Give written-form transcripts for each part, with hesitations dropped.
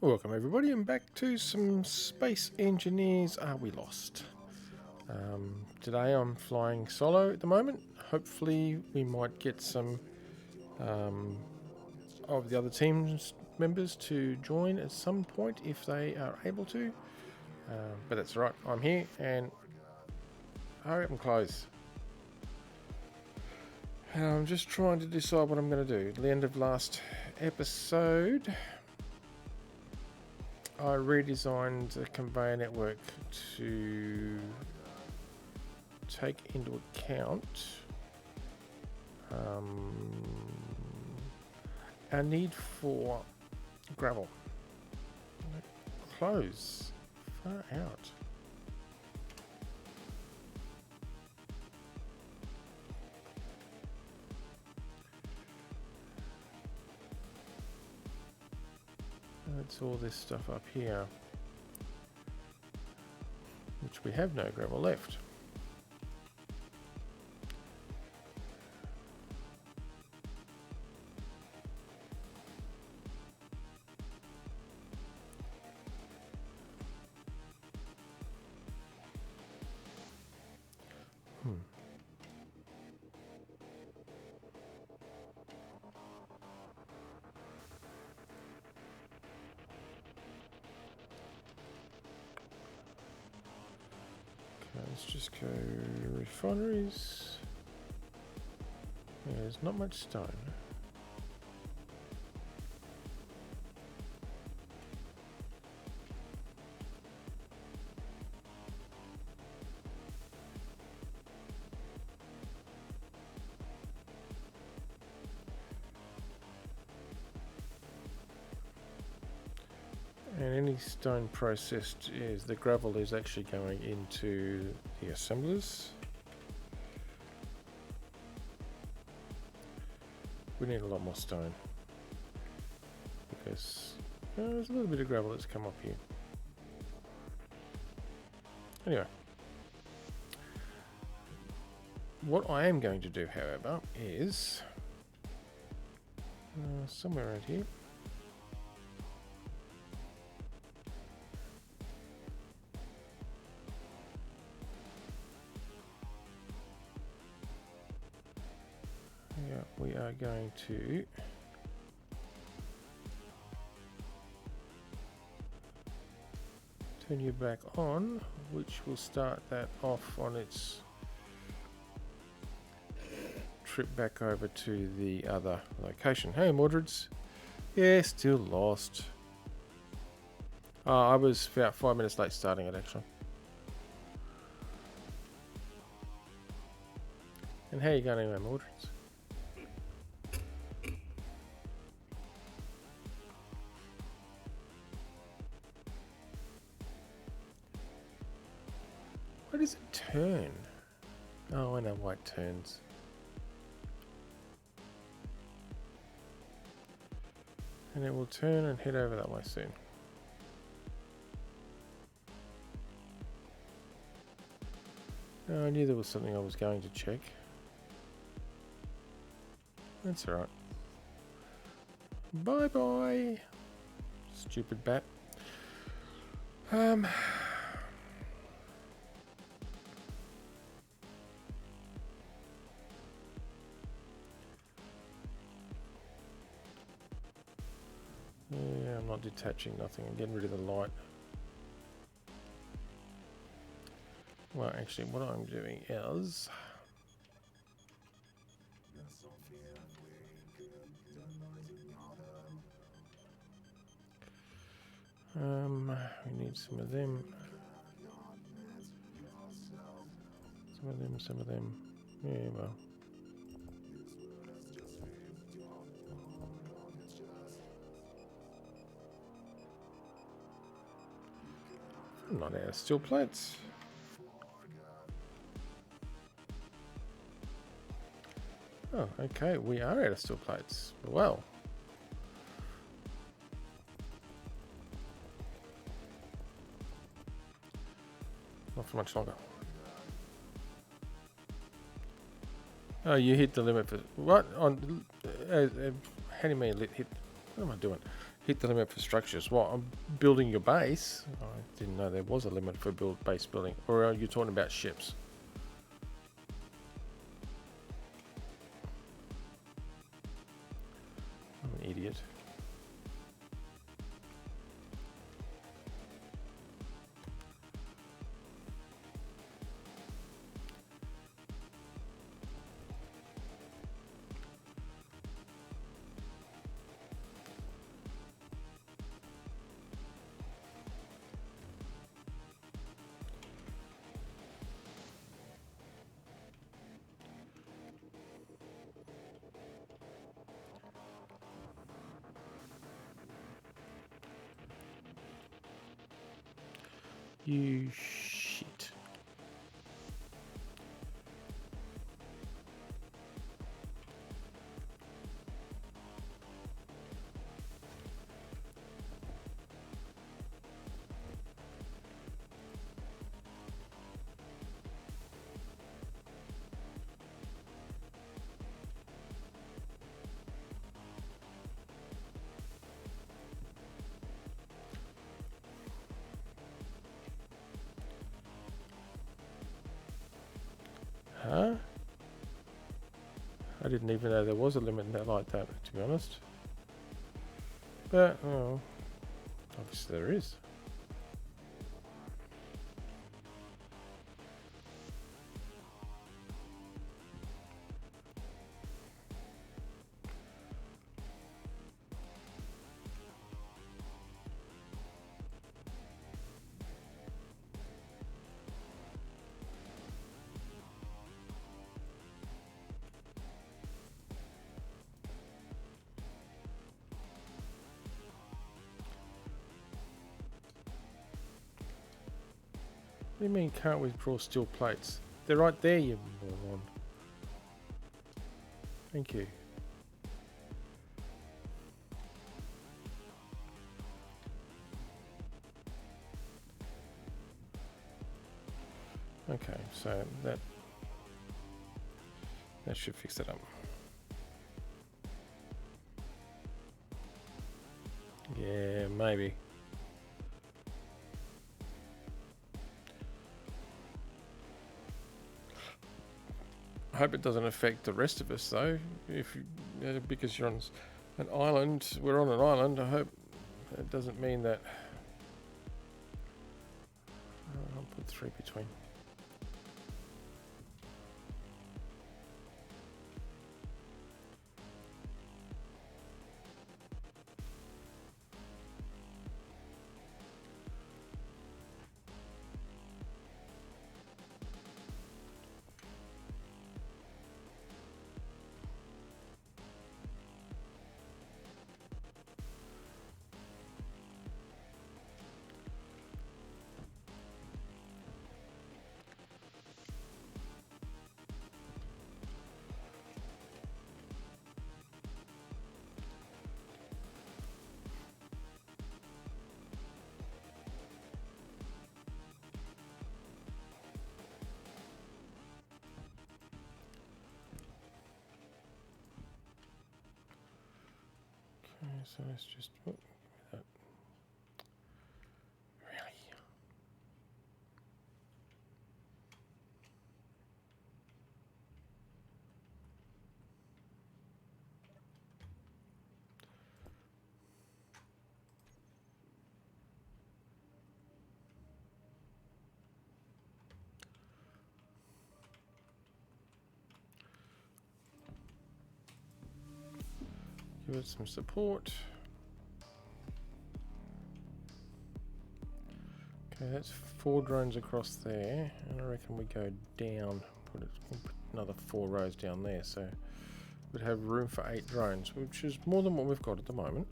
Welcome everybody and back to some Space Engineers Are We Lost? Today I'm flying solo at the moment. Hopefully we might get some of the other team's members to join at some point if they are able to. But that's right, I'm here and hurry up and close. I'm just trying to decide what I'm going to do. At the end of last episode, I redesigned the conveyor network to take into account our need for gravel. Close far out. That's all this stuff up here, which we have no gravel left. Let's just go refineries. There's not much stone. And any stone processed is the gravel is actually going into the assemblers. We need a lot more stone because there's a little bit of gravel that's come up here. Anyway, what I am going to do, however, is somewhere around here. We are going to turn you back on, which will start that off on its trip back over to the other location. Hey Mordreds. Yeah, still lost. I was about 5 minutes late starting it actually. And how you going anyway, Mordreds? Why does it turn? Oh, I know why it turns. And it will turn and head over that way soon. Oh, I knew there was something I was going to check. That's alright. Bye bye, stupid bat. Yeah, I'm not detaching nothing. I'm getting rid of the light. Well, actually, what I'm doing is we need some of them. Some of them. Yeah, well. I'm not out of steel plates. Oh, okay, we are out of steel plates. Well. Not for much longer. Oh, you hit the limit for what? On how do you mean hit? What am I doing? Hit the limit for structures. What? I'm building your base? I didn't know there was a limit for base building. Or are you talking about ships? I'm an idiot. You shit. Huh? I didn't even know there was a limit in that like that, to be honest. But, oh, obviously there is. What do you mean can't withdraw steel plates? They're right there, you moron. Thank you. Okay, so that should fix it up. Yeah, maybe. I hope it doesn't affect the rest of us though. If you, because you're on an island, we're on an island. I hope it doesn't mean that. I'll put 3 between. Okay, so let's just. Oh, that. Really? Give it some support. Okay, that's 4 drones across there, and I reckon we go down. We'll put another 4 rows down there, so we'd have room for 8 drones, which is more than what we've got at the moment.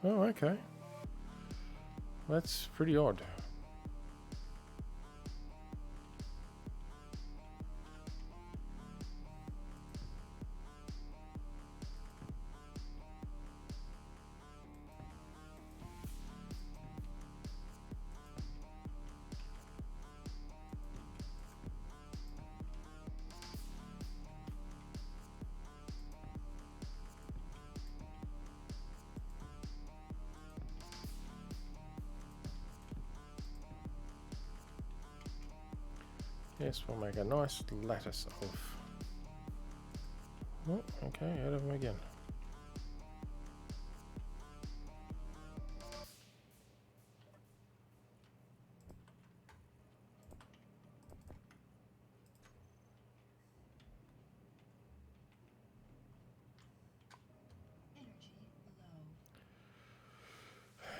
Oh, okay. That's pretty odd. Yes, we'll make a nice lattice of... Oh, okay, out of them again.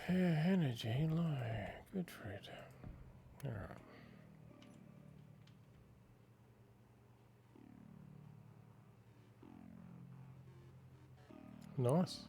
Yeah, energy low. Good for it. Alright. Nice.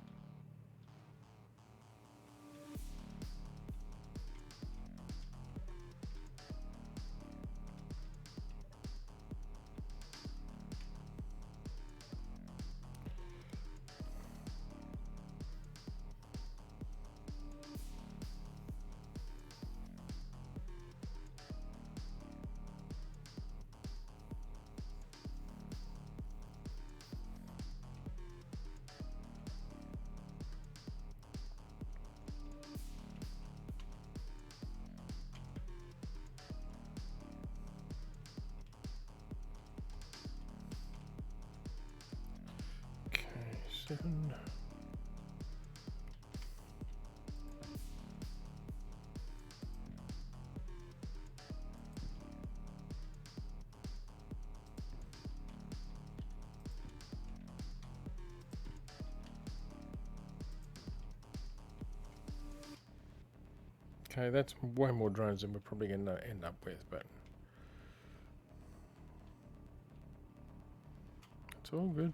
Okay, 7. Okay, that's way more drones than we're probably going to end up with, but it's all good.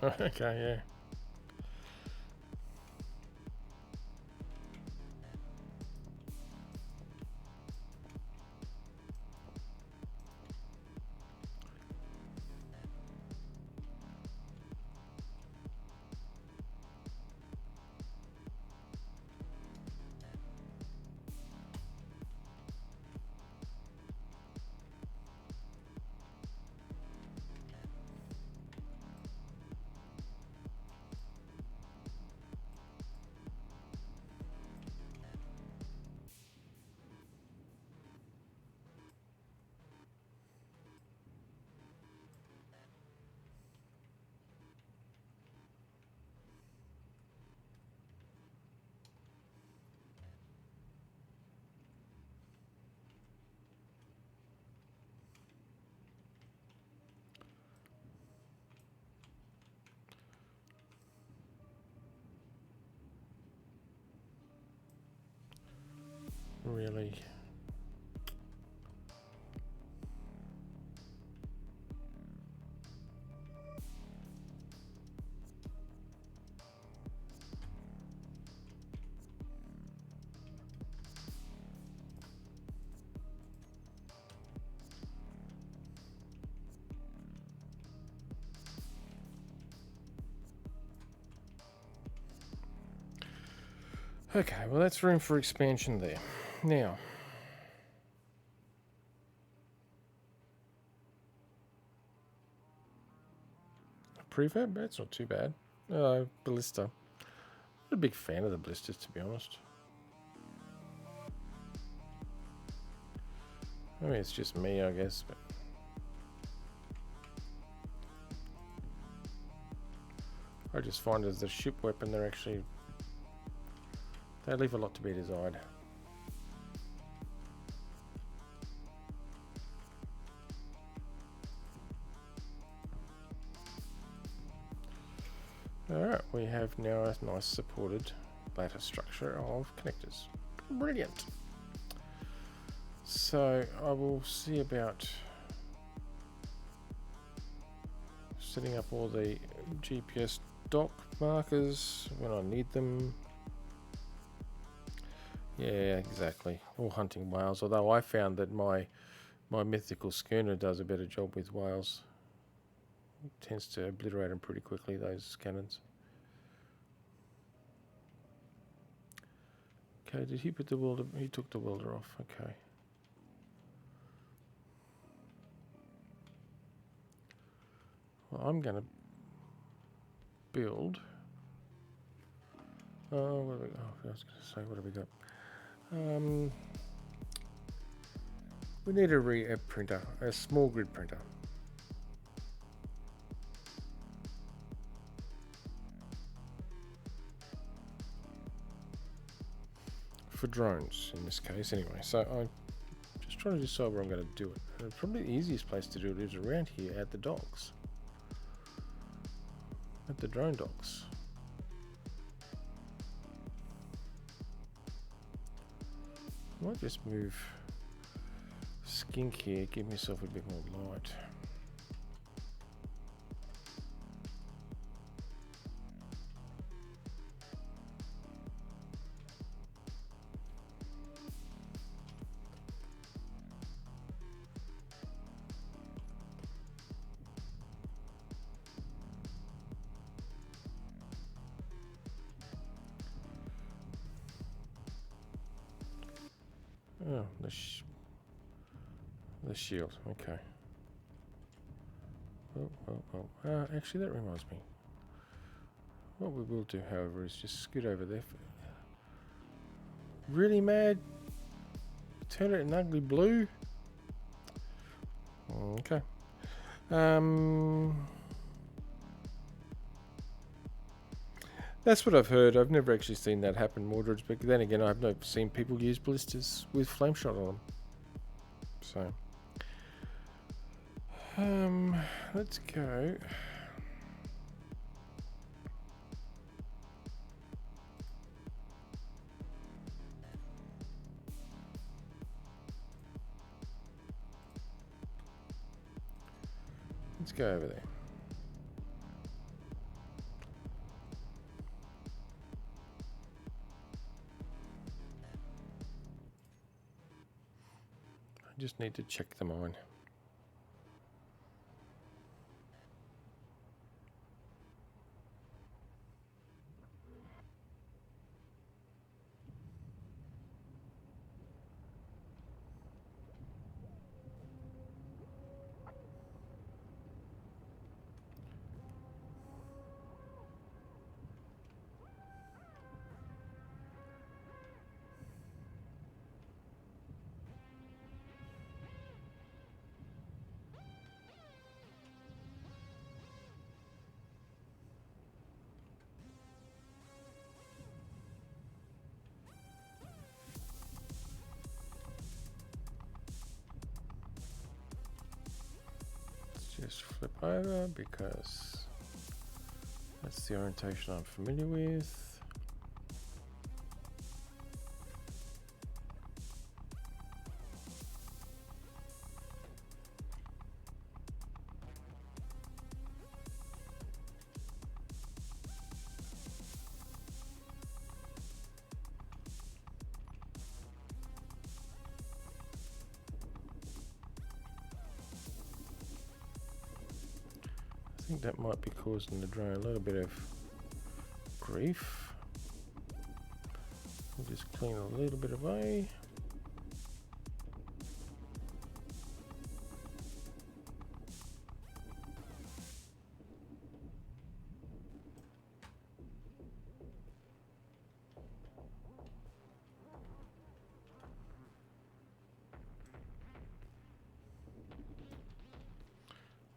Okay, yeah. Really. Okay, well that's room for expansion there. Now, prefab, that's not too bad. Ballista. I'm a big fan of the ballistas, to be honest. I mean, it's just me, I guess, but I just find as the ship weapon, they're actually... they leave a lot to be desired. Alright, we have now a nice supported lattice structure of connectors. Brilliant. So I will see about setting up all the GPS dock markers when I need them. Yeah, exactly. Or hunting whales, although I found that my mythical schooner does a better job with whales. It tends to obliterate them pretty quickly, those cannons. Okay, did he put the welder? He took the welder off, okay. Well, I'm going to build. Oh, what have we got? Oh, I was going to say, what have we got? We need a printer, a small grid printer. For drones, in this case, anyway. So I'm just trying to decide where I'm going to do it. And probably the easiest place to do it is around here at the docks. At the drone docks. I might just move Skink here, give myself a bit more light. Oh, the shield, okay. Actually that reminds me. What we will do, however, is just scoot over there. Really mad? Turn it an ugly blue? Okay. That's what I've heard. I've never actually seen that happen, Mordred's, but then again, I've never seen people use ballistas with flame shot on them. So, let's go. Let's go over there. I just need to check the mine. Just flip over because that's the orientation I'm familiar with. I think that might be causing the drone a little bit of grief. We'll just clean a little bit away.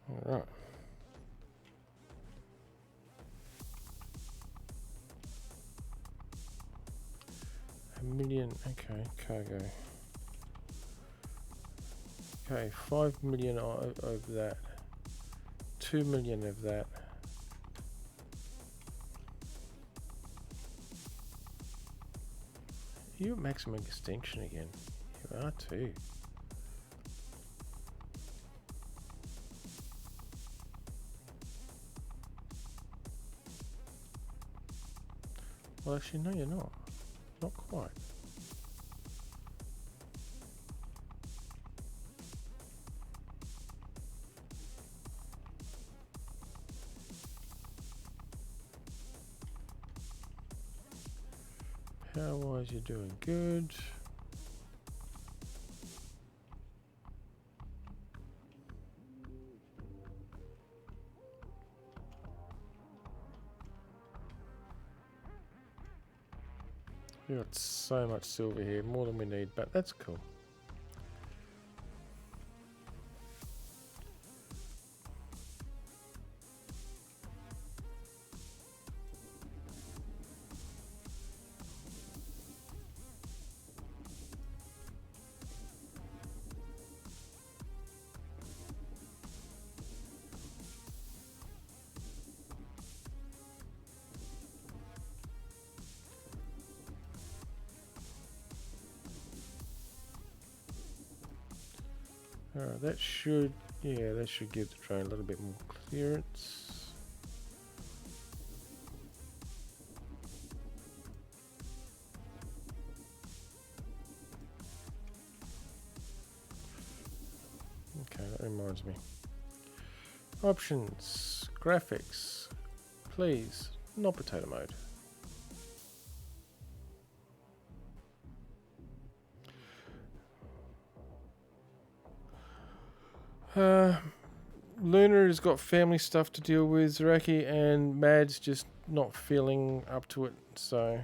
All right. Million, okay, cargo. Okay, 5 million of that, 2 million of that. You're at maximum extinction again. You are too. Well, actually, no, you're not. Not quite. Power-wise, you're doing good. We've got so much silver here, more than we need, but that's cool. Alright, that should give the drone a little bit more clearance. Okay, that reminds me. Options, graphics, please, not potato mode. Luna has got family stuff to deal with, Zaraki, and Mad's just not feeling up to it, so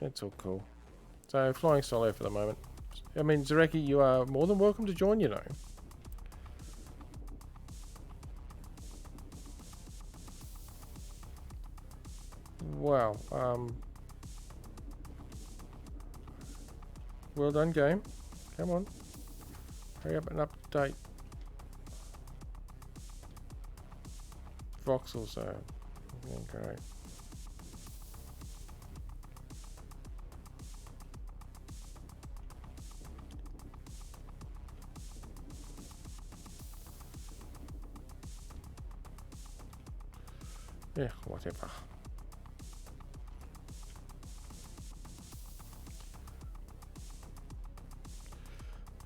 that's all cool. So flying solo for the moment. I mean, Zaraki, you are more than welcome to join, you know. Wow. Well done, game. Come on. Hurry up and update. Voxels are great. Yeah, whatever.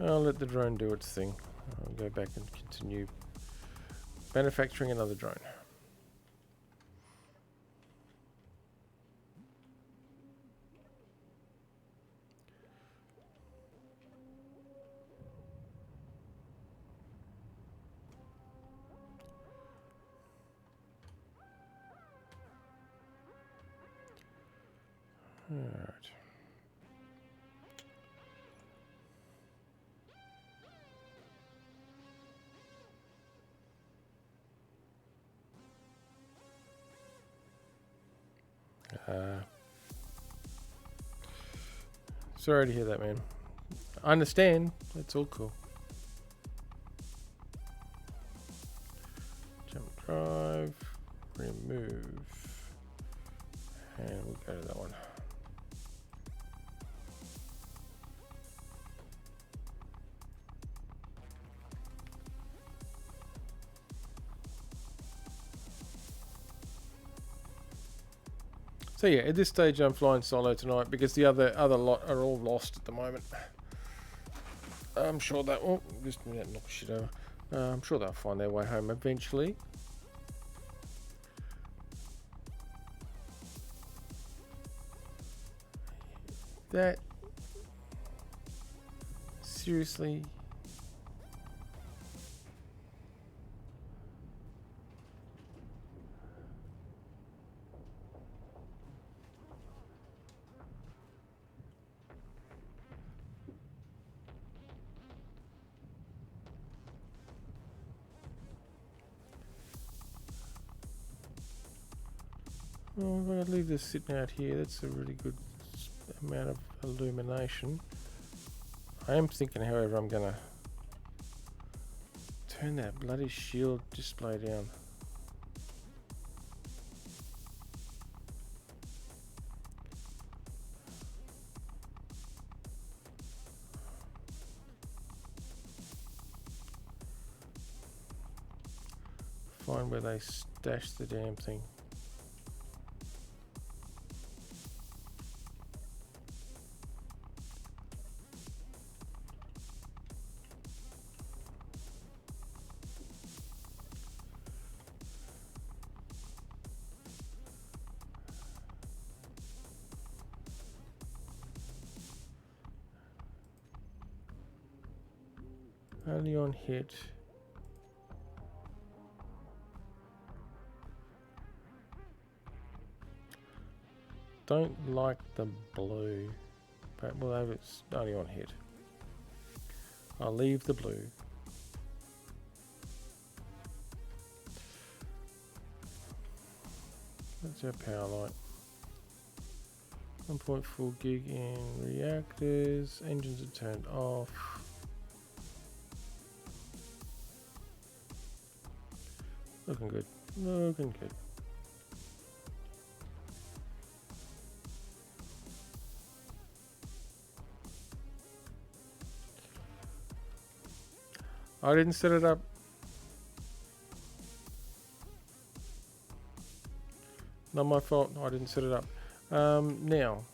I'll let the drone do its thing. I'll go back and continue manufacturing another drone. Alright. Sorry to hear that, man. I understand. It's all cool. Jump drive, remove, and we'll go to that one. So yeah, at this stage I'm flying solo tonight because the other lot are all lost at the moment. I'm sure that just knock shit over. I'm sure they'll find their way home eventually. That seriously. Oh, I'm going to leave this sitting out here. That's a really good amount of illumination. I am thinking, however, I'm going to turn that bloody shield display down. Find where they stashed the damn thing. Only on hit. Don't like the blue. but we'll have it only on hit. I'll leave the blue. That's our power light. 1.4 gig in reactors. Engines are turned off. Looking good. Looking good. I didn't set it up. Not my fault. I didn't set it up. Now,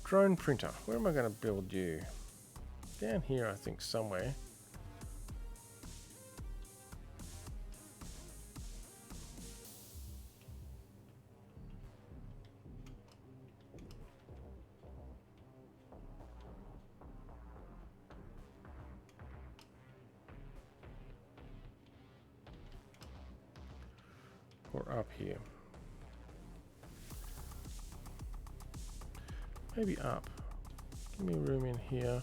drone printer. Where am I going to build you? Down here, I think, somewhere. Or up here. Maybe up. Give me room in here.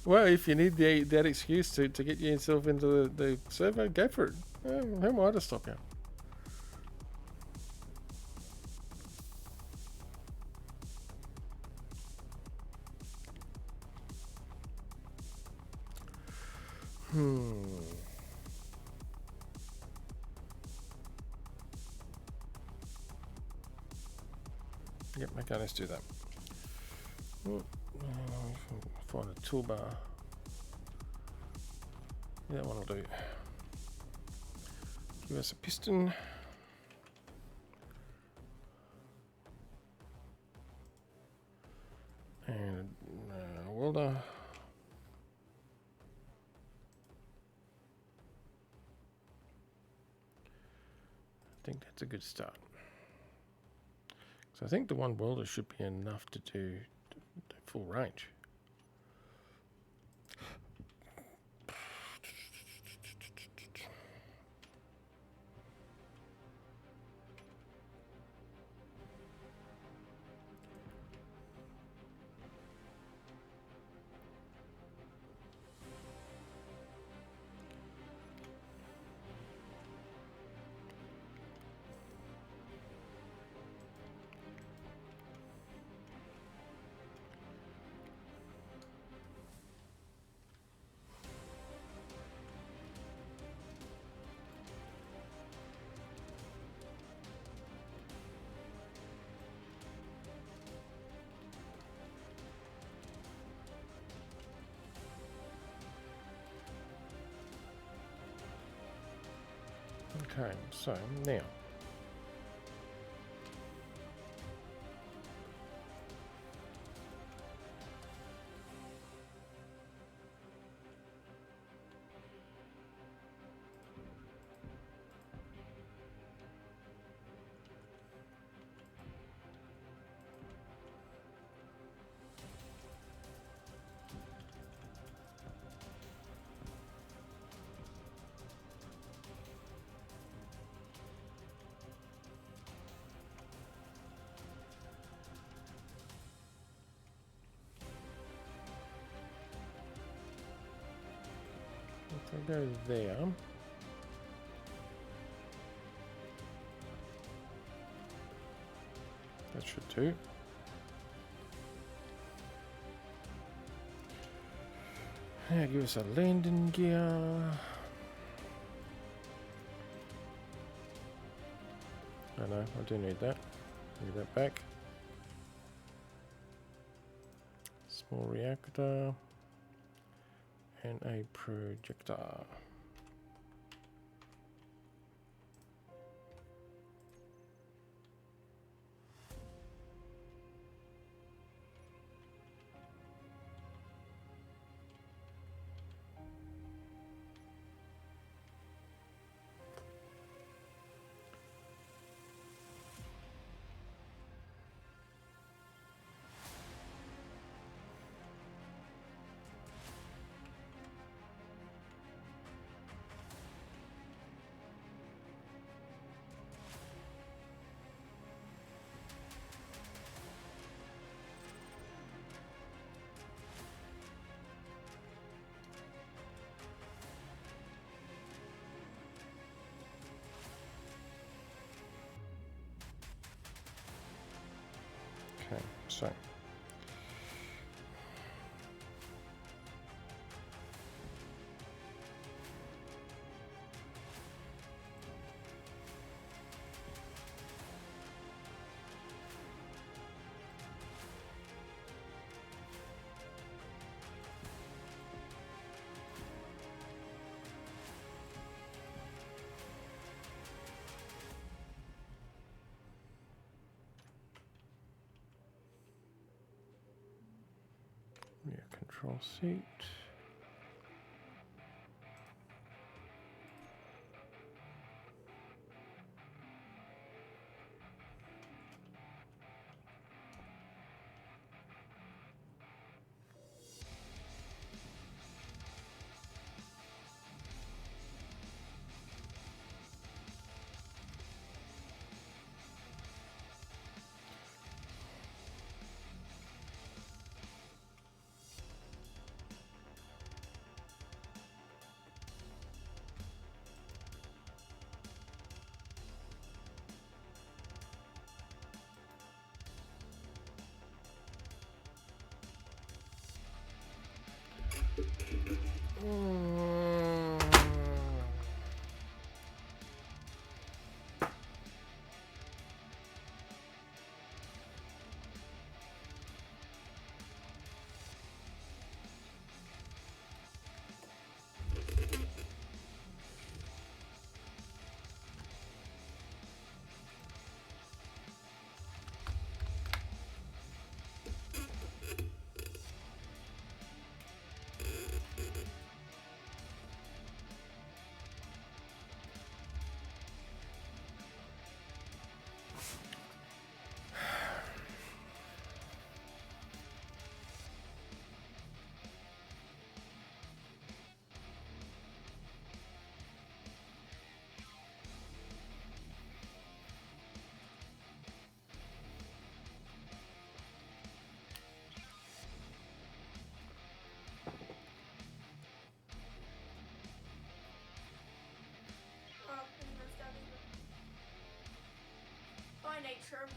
Well, if you need that excuse to get yourself into the server, go for it. Who am I to stop you? Yep, okay, let's do that. Find a toolbar. Yeah, that one will do. Give us a piston. And a welder. I think that's a good start. So I think the one welder should be enough to do full range. Okay, so now if I go there, that should do. Yeah, give us a landing gear. I know, I do need that. Give that back. Small reactor. And a projector. So. Rear control seat. By nature.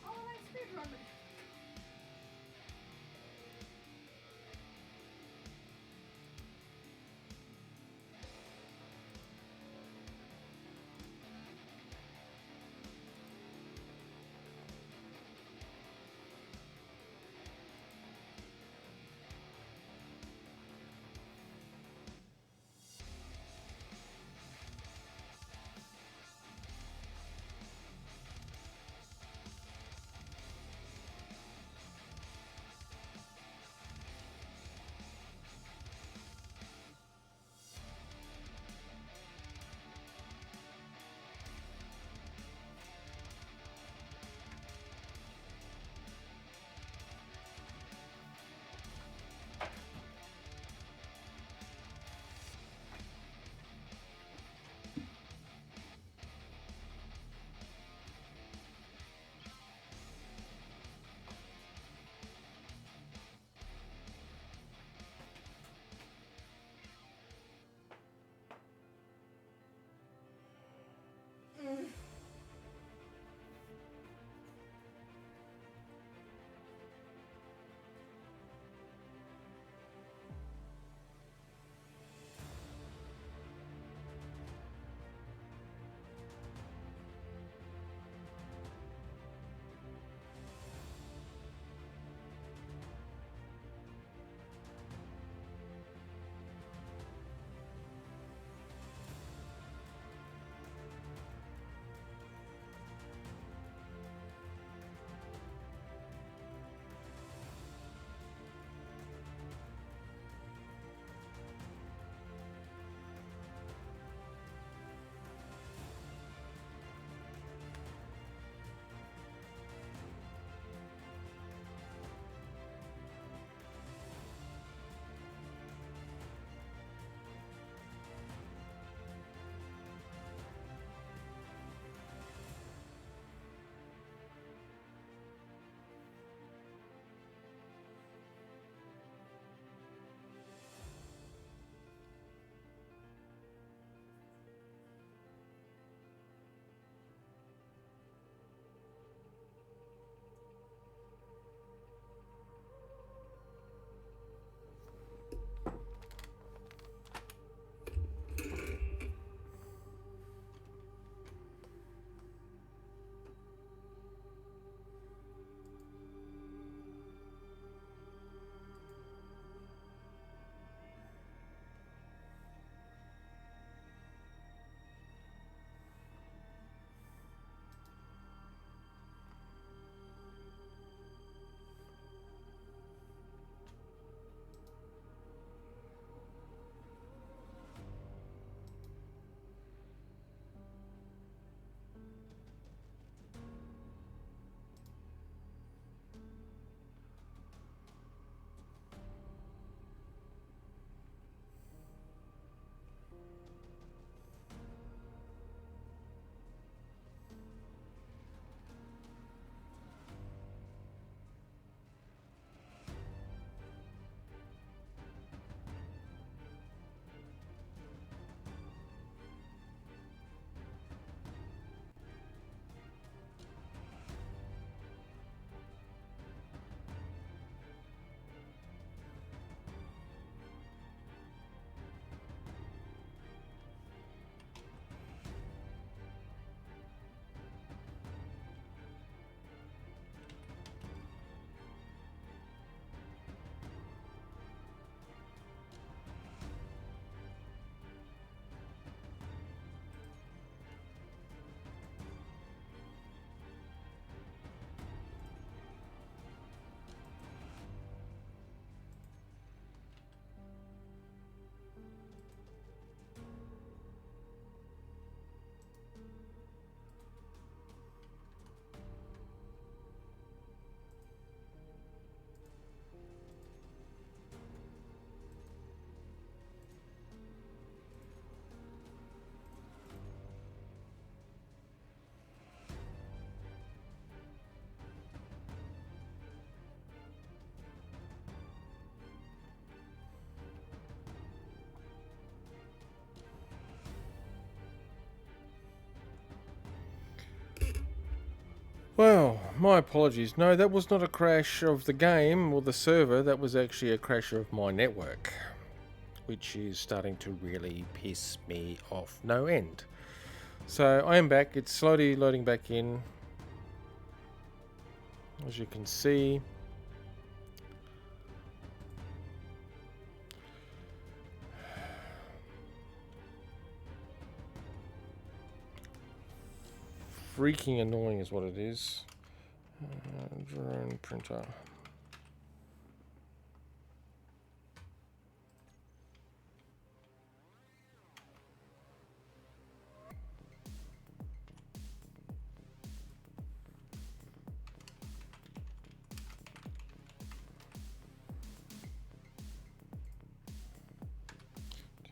How am I speedrunning? Well, my apologies. No, that was not a crash of the game or the server. That was actually a crash of my network, which is starting to really piss me off no end. So I am back. It's slowly loading back in. As you can see. Freaking annoying is what it is. Drone printer.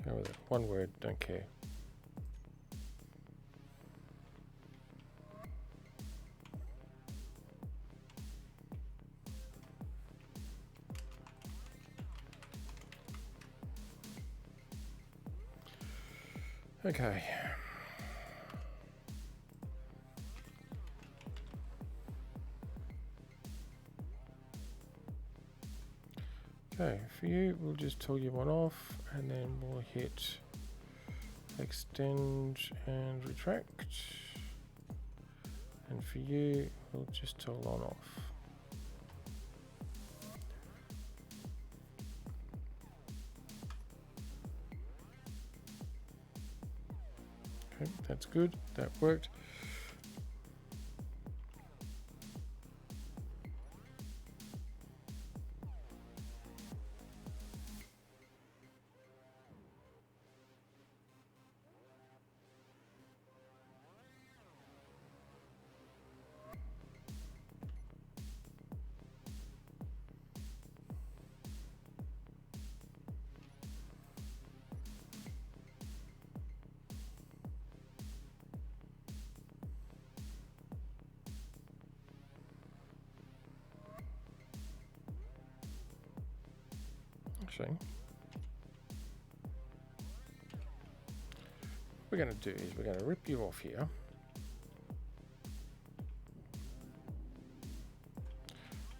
Go with it. One word, don't care. Okay. Okay, for you, we'll just toggle one off and then we'll hit extend and retract. And for you, we'll just toggle on off. Okay, that's good. That worked. Actually, what we're going to do is we're going to rip you off here.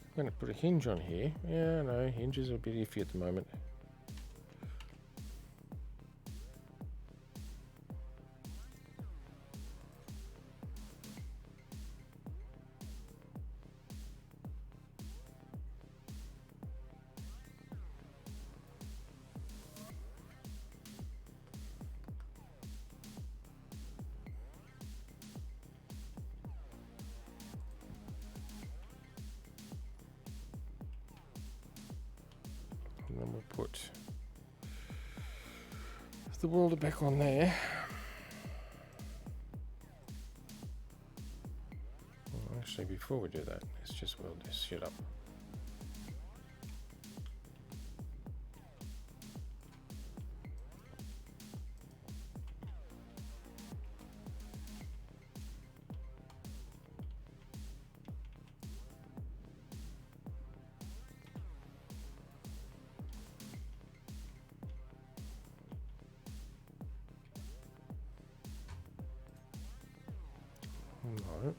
I'm going to put a hinge on here. Yeah, no, hinges are a bit iffy at the moment. And then we'll put the welder back on there. Well, actually, before we do that, let's just weld this shit up. No.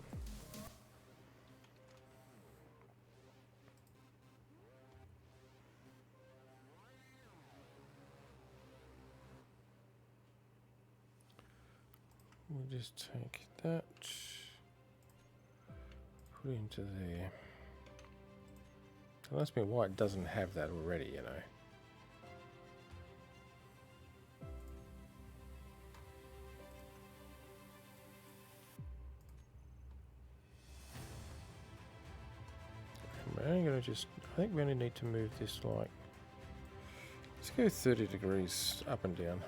We'll just take that, put it into there. It must be why it doesn't have that already, you know. We're only going to just, I think we only need to move this like, let's go 30 degrees up and down.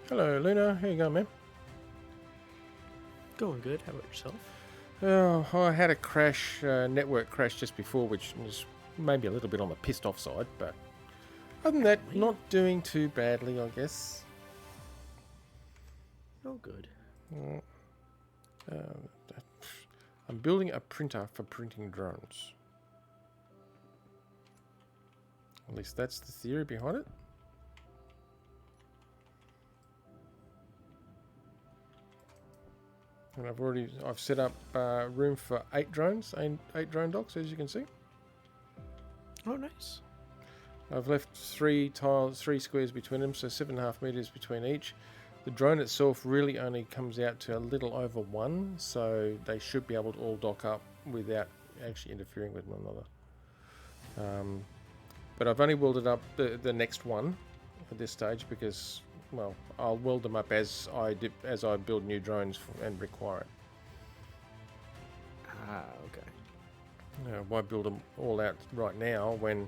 Hello, Luna. How you going, man? Going good. How about yourself? Oh, I had a crash, network crash just before, which was maybe a little bit on the pissed off side, but other than that, Really? not doing too badly, I guess. Oh, good. Mm, uh, I'm building a printer for printing drones. At least that's the theory behind it. And I've set up room for 8 drones, 8 drone docks, as you can see. Oh, nice. I've left 3 squares between them, so 7.5 meters between each. The drone itself really only comes out to a little over 1, so they should be able to all dock up without actually interfering with one another. But I've only welded up the next one at this stage because, well, I'll weld them up as I build new drones and require it. Ah, okay. Why build them all out right now when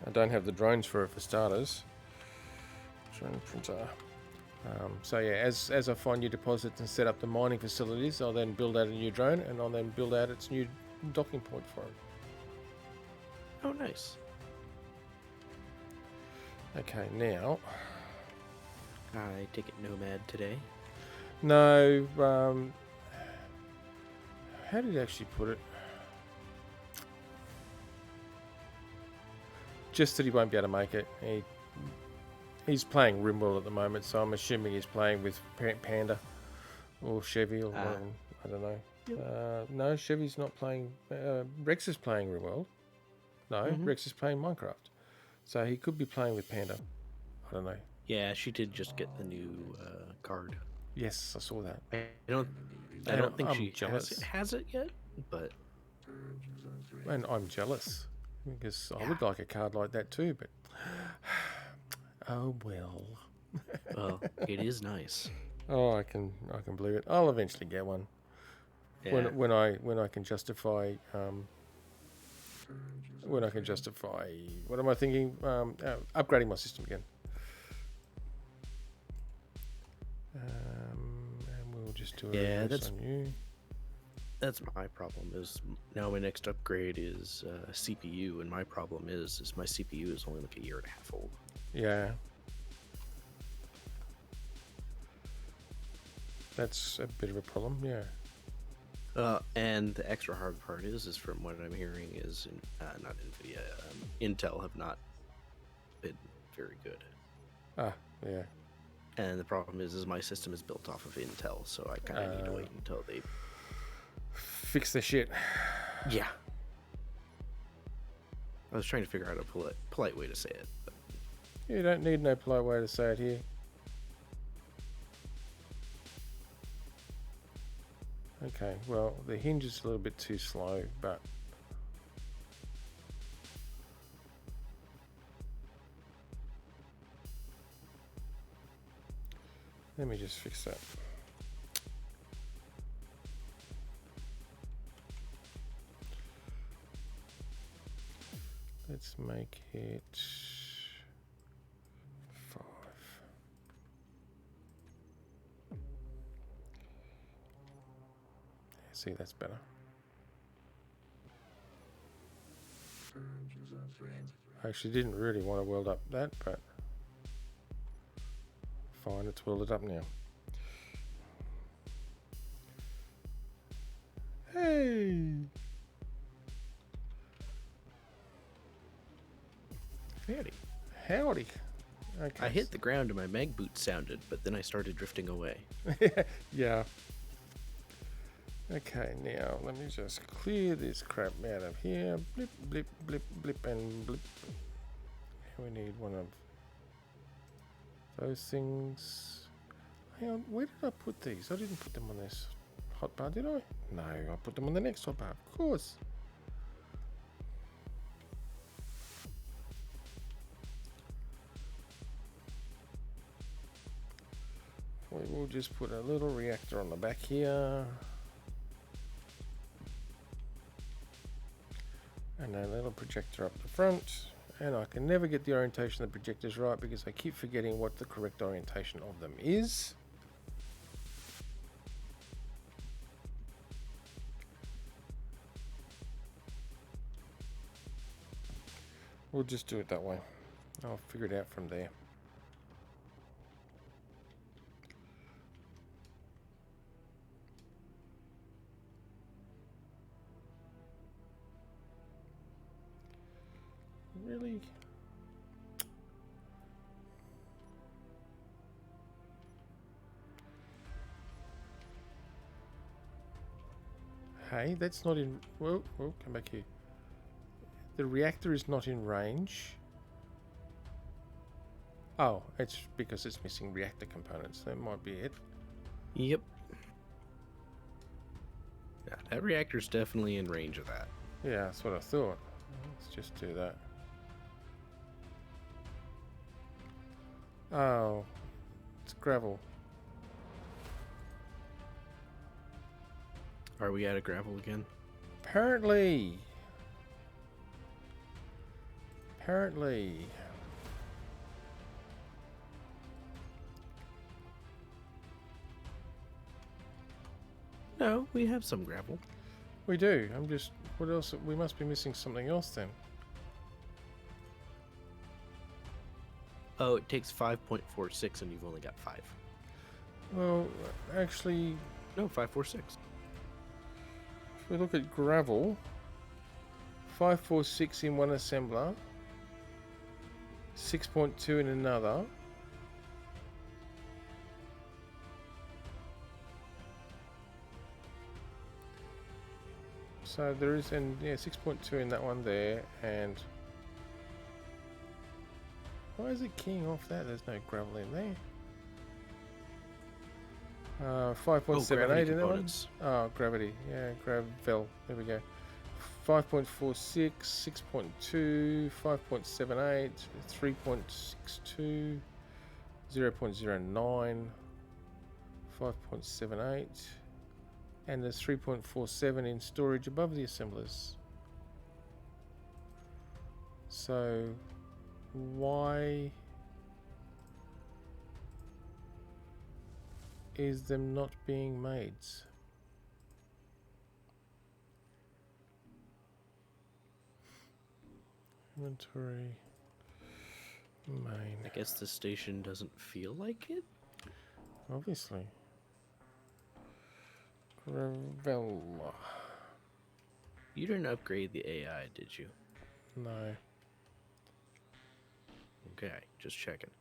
I don't have the drones for it for starters? Drone printer. So yeah, as I find new deposits and set up the mining facilities, I'll then build out a new drone and I'll then build out its new docking point for it. Oh, nice. Okay, now. I take it Nomad today. No, how did he actually put it? Just that he won't be able to make it. He's playing RimWorld at the moment, so I'm assuming he's playing with Panda or Chevy or one, I don't know. Yep. No, Chevy's not playing. Rex is playing RimWorld. No, Rex is playing Minecraft. So he could be playing with Panda. I don't know. Yeah, she did just get the new card. Yes, I saw that. I don't think I'm she jealous. has it yet, but And I'm jealous because I would like a card like that too, but oh well. well, it is nice. Oh, I can believe it. I'll eventually get one Yeah. when I can justify what am I thinking? Upgrading my system again. And we'll just do Yeah, this on you. That's my problem. Is now my next upgrade is CPU, and my problem is my CPU is only like a year and a half old. Yeah. That's a bit of a problem, yeah. And the extra hard part is from what I'm hearing is not Nvidia, Intel have not been very good. Ah, yeah. And the problem is my system is built off of Intel, so I kind of need to wait until they Fix the shit. Yeah. I was trying to figure out a polite way to say it. But You don't need no polite way to say it here. Okay, well, the hinge is a little bit too slow, but let me just fix that. Let's make it 5. See, that's better. I actually didn't really want to weld up that, but fine, it's welded up now. Hey! Howdy. Okay. I hit the ground and my mag boot sounded, but then I started drifting away. Yeah. Okay, now let me just clear this crap out of here. Blip, blip, blip, blip, and blip. We need one of those things. Hang on, where did I put these? I didn't put them on this hotbar, did I? No, I put them on the next hotbar, of course. We will just put a little reactor on the back here. And a little projector up the front. And I can never get the orientation of the projectors right because I keep forgetting what the correct orientation of them is. We'll just do it that way. I'll figure it out from there. Really? Hey, that's not in... Whoa, whoa, come back here. The reactor is not in range. Oh, it's because it's missing reactor components. That might be it. Yep. Yeah, that reactor's definitely in range of that. Yeah, that's what I thought. Let's just do that. Oh, it's gravel. Are we out of gravel again? Apparently. Apparently. No, we have some gravel. We do. I'm just... What else? We must be missing something else then. Oh, it takes 5.46 and you've only got 5. Well, actually, No, 546. if we look at gravel, 546 in one assembler, 6.2 in another. So there is, and yeah, 6.2 in that one there, and why is it keying off that? There's no gravel in there. 5.78 in that one. Oh, gravity. Yeah, gravel. There we go. 5.46, 6.2, 5.78, 3.62, 0.09, 5.78, and there's 3.47 in storage above the assemblers. So, why is them not being made? Inventory main. I guess the station doesn't feel like it? Obviously. Gravel. You didn't upgrade the AI, did you? No. Okay, just checking.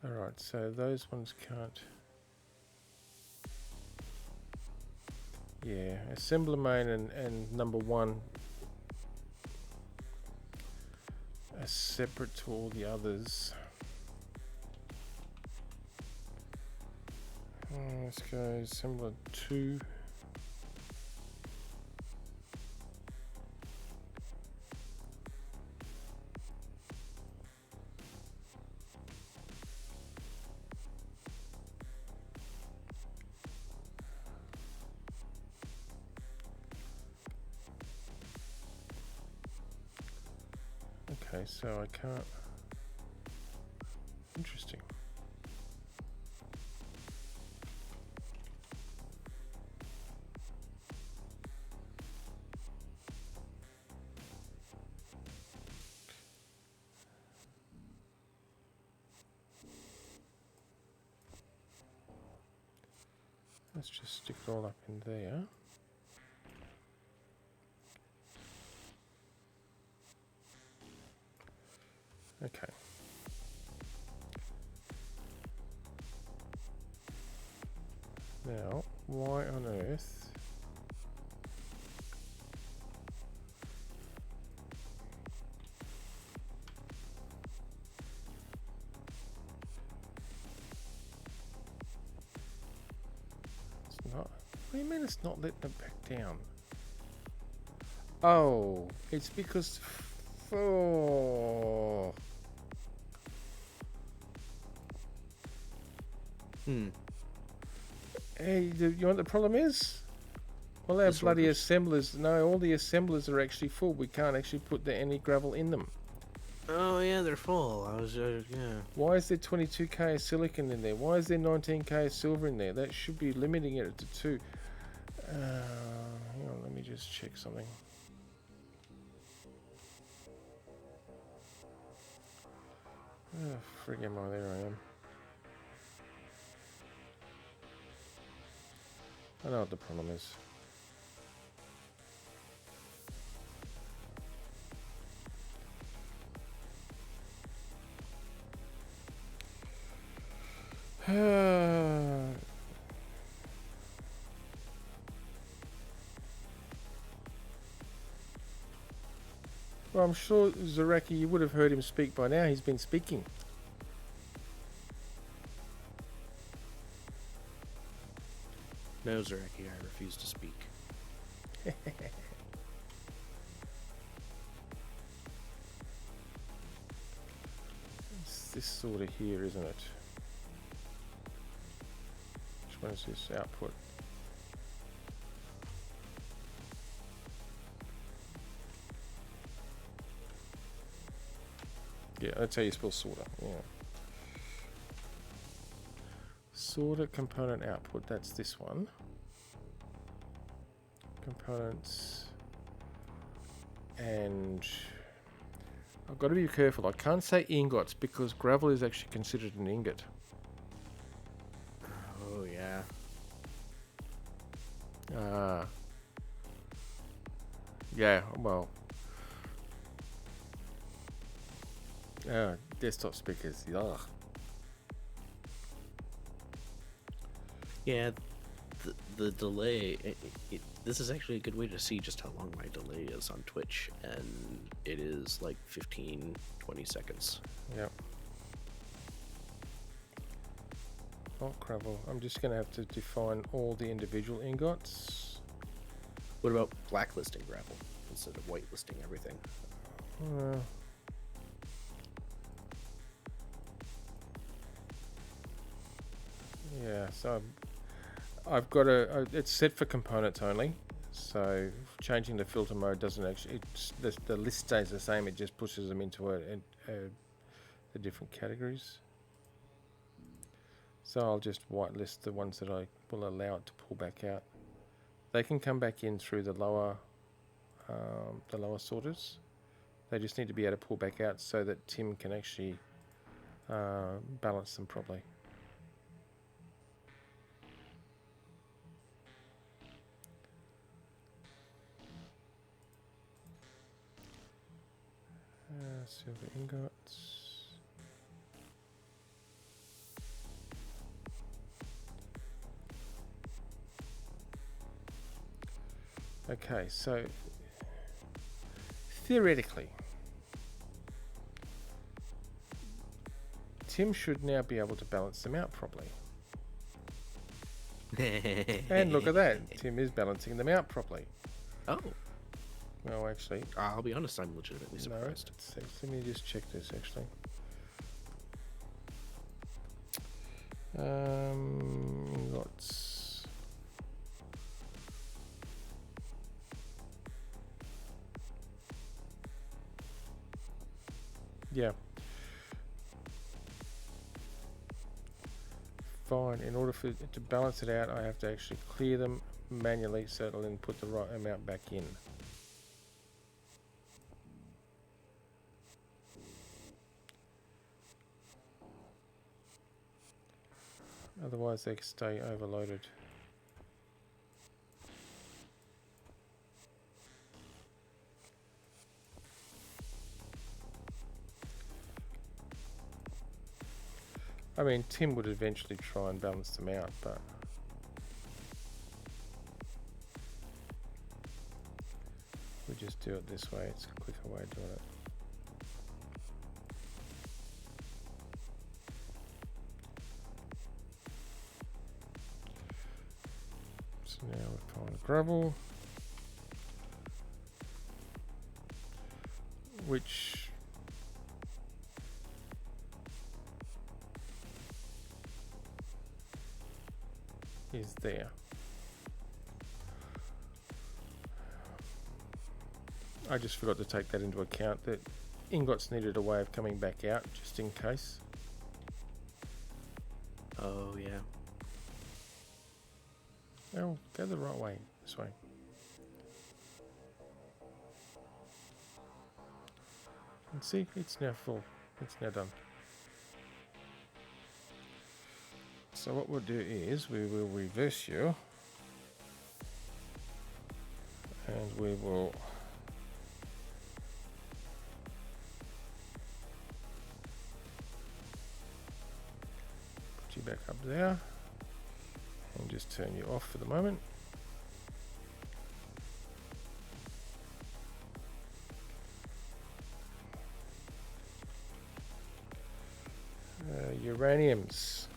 Alright, so those ones can't. Yeah, assembler main and number 1 are separate to all the others. Let's go assembler 2. Okay, so I can't. Interesting. Let's just stick it all up in there. Okay. Now, why on earth? It's not. What do you mean it's not letting it back down? Oh, it's because. Oh. Hey, you know what the problem is? All our bloody Disorders. assemblers, no, all the assemblers are actually full. We can't actually put any gravel in them. Oh yeah, they're full. I was yeah. Why is there 22k of silicon in there? Why is there 19k of silver in there? That should be limiting it to 2. Hang on, let me just check something. Oh, friggin' my, there I am. I know what the problem is. Well, I'm sure, Zaraki, you would have heard him speak by now. He's been speaking. No, Zareki, I refuse to speak. It's this sort of here, isn't it? Which one is this output? Yeah, that's how you spell sorter. Yeah. Sorter component output, that's this one. Components. And I've got to be careful. I can't say ingots because gravel is actually considered an ingot. Oh, yeah. Yeah, well. Desktop speakers. Ugh. Yeah, the delay, this is actually a good way to see just how long my delay is on Twitch, and it is like 15, 20 seconds. Yep. Oh, gravel. I'm just going to have to define all the individual ingots. What about blacklisting gravel instead of whitelisting everything? Yeah, so I've got it's set for components only, so changing the filter mode doesn't actually, the list stays the same, it just pushes them into the different categories. So I'll just whitelist the ones that I will allow it to pull back out. They can come back in through the lower sorters. They just need to be able to pull back out so that Tim can actually balance them properly. Silver ingots. Okay, so theoretically, Tim should now be able to balance them out properly. And look at that, Tim is balancing them out properly. Oh, No, actually, I'll be honest, I'm legitimately surprised. no. Let me just check this actually. Ingots. Yeah. Fine. In order for it to balance it out, I have to actually clear them manually so it'll then put the right amount back in. Otherwise they stay overloaded. I mean, Tim would eventually try and balance them out, but we just do it this way. It's a quicker way of doing it. So now we find gravel, which is there. I just forgot to take that into account, that ingots needed a way of coming back out just in case. Oh, yeah. Oh, go the right way, this way. And see, it's now full. It's now done. So what we'll do is we will reverse you. And we will put you back up there and just turn you off for the moment. Uraniums.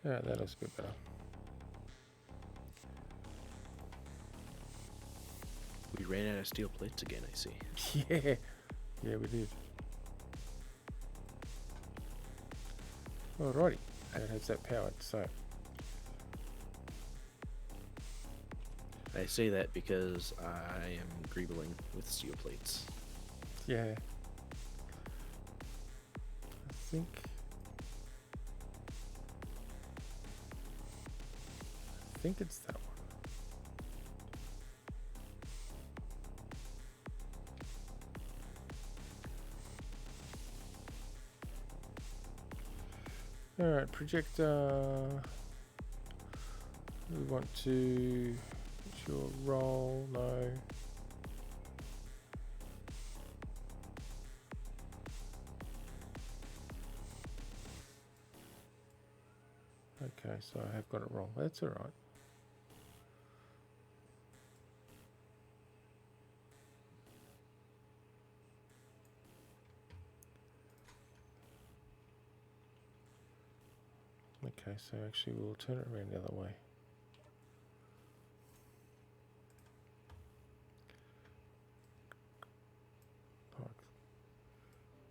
Yeah, that looks a bit better. We ran out of steel plates again, I see. Yeah, yeah, we did. Alrighty, that has that powered. So I say that because I am greebling with steel plates. yeah, I think it's that one. Alright, projector. We want to sure roll, no. Okay, so I have got it wrong. That's alright. Okay, so actually we'll turn it around the other way.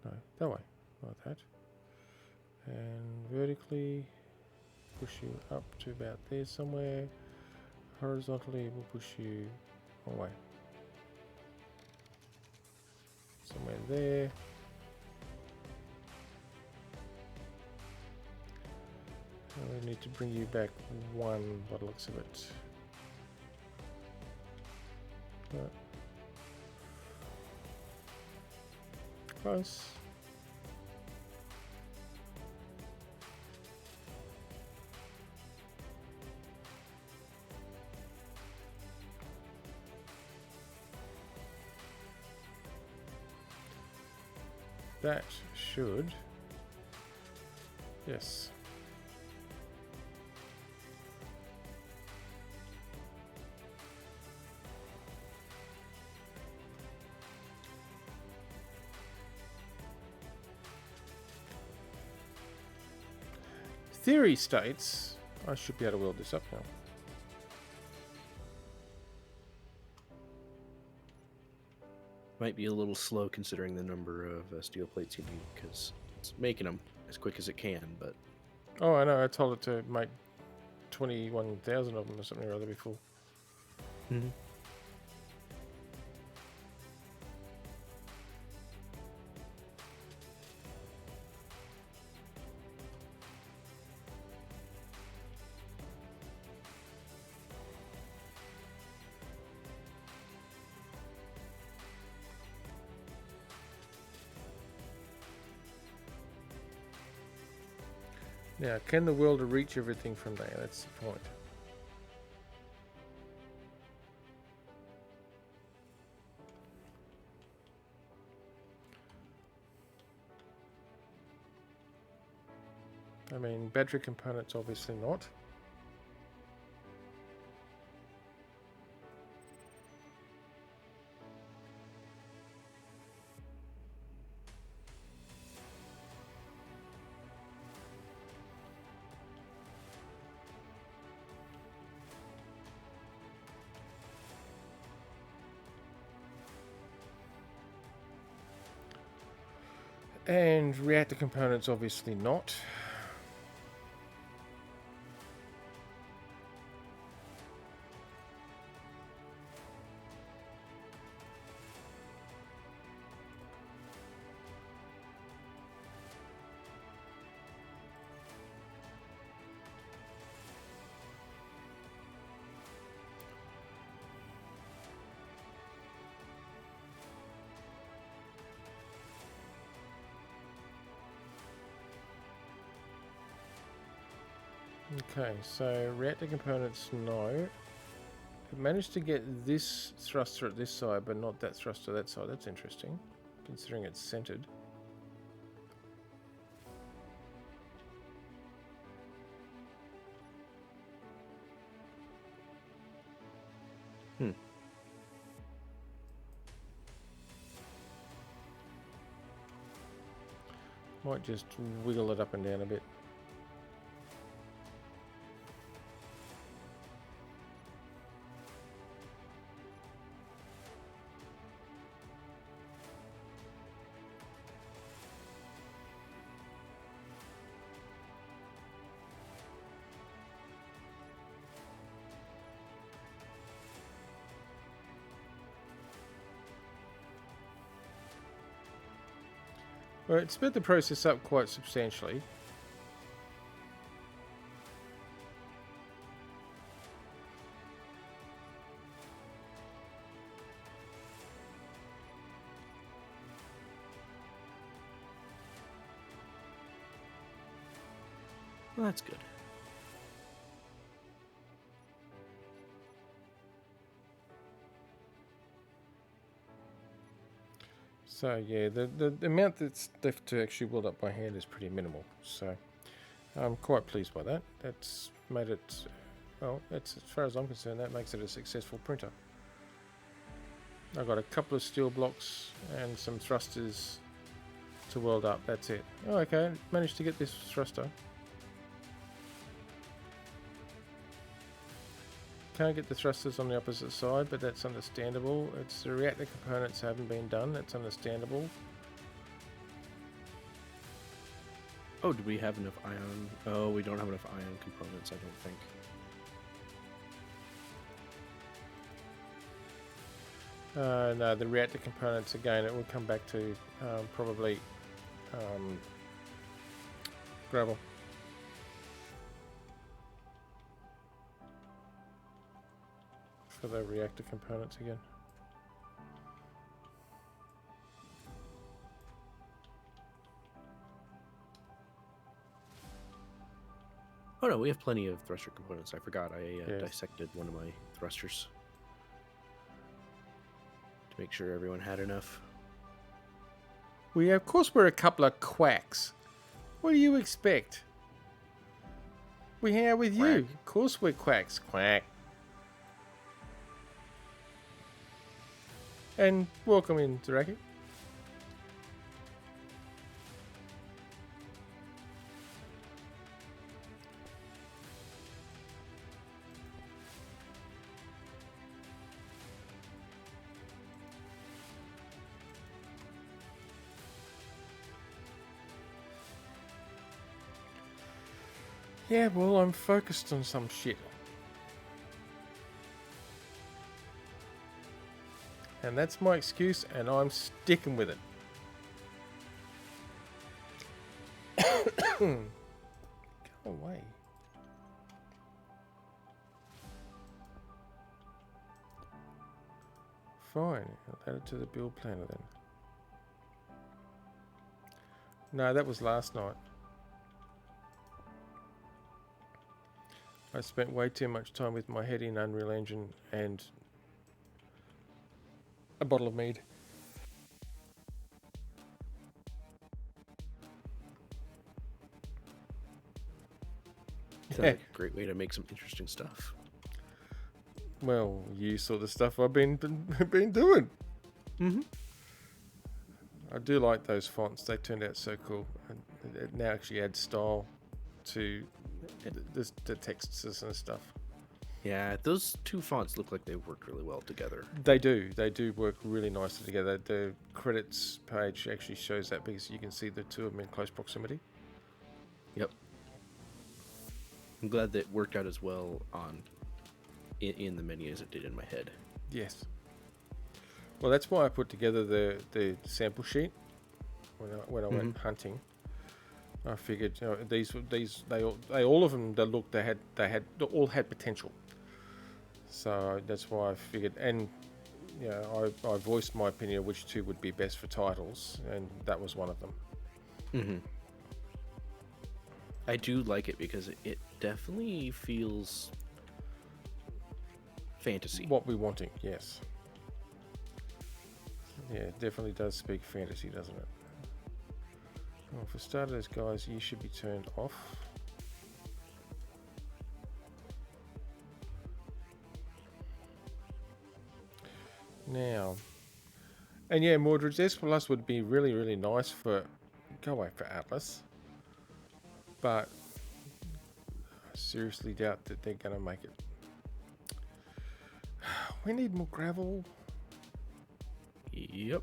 No, that way, like that. And vertically push you up to about there somewhere. Horizontally we'll push you away. Somewhere there. And we need to bring you back one by the looks of it. Close. That should, yes. Theory states I should be able to weld this up now. Might be a little slow considering the number of steel plates you need, because it's making them as quick as it can, but... Oh, I know, I told it to make 21,000 of them or something or other before. Mm-hmm. Now, can the welder reach everything from there? That's the point. I mean, battery components obviously not. And reactor components, obviously not. Okay, so reactor components, no. It managed to get this thruster at this side, but not that thruster that side. That's interesting, considering it's centered. Hmm. Might just wiggle it up and down a bit. Well, it sped the process up quite substantially. Well, that's good. So yeah, the amount that's left to actually weld up by hand is pretty minimal. So I'm quite pleased by that. That's made it, well, that's, as far as I'm concerned, that makes it a successful printer. I've got a couple of steel blocks and some thrusters to weld up. That's it. Oh, okay, managed to get this thruster. Can't get the thrusters on the opposite side, but that's understandable. It's the reactor components haven't been done. That's understandable. Oh, do we have enough ion? Oh, we don't have enough ion components, I don't think. No, the reactor components, again, it will come back to probably gravel. For the reactor components again. Oh no, we have plenty of thruster components. I forgot I Yes. dissected one of my thrusters to make sure everyone had enough. Of course, we're a couple of quacks. What do you expect? We hang out with you. Quack. Of course, we're quacks. Quack. And welcome in, Zaraki. Yeah, well, I'm focused on some shit. And that's my excuse, and I'm sticking with it. Go away. Fine, I'll add it to the build planner then. No, that was last night. I spent way too much time with my head in Unreal Engine and a bottle of mead. Sounds like a great way to make some interesting stuff. Well, you saw the stuff I've been doing. Mm-hmm. I do like those fonts. They turned out so cool. And it now actually adds style to the texts and stuff. Yeah, those two fonts look like they work really well together. They do. They do work really nicely together. The credits page actually shows that because you can see the two of them in close proximity. Yep. I'm glad that it worked out as well on in the menu as it did in my head. Yes. Well, that's why I put together the sample sheet when I went hunting. I figured, you know, they all of them they all had potential. So that's why I figured, and you know, I voiced my opinion of which two would be best for titles, and that was one of them. Mm-hmm. I do like it because it definitely feels fantasy. What we're wanting, yes. Yeah, it definitely does speak fantasy, doesn't it? Well, for starters, guys, you should be turned off. Now, and yeah, Mordred's S Plus would be really, really nice for go away for Atlas, but I seriously doubt that they're gonna make it. We need more gravel. Yep.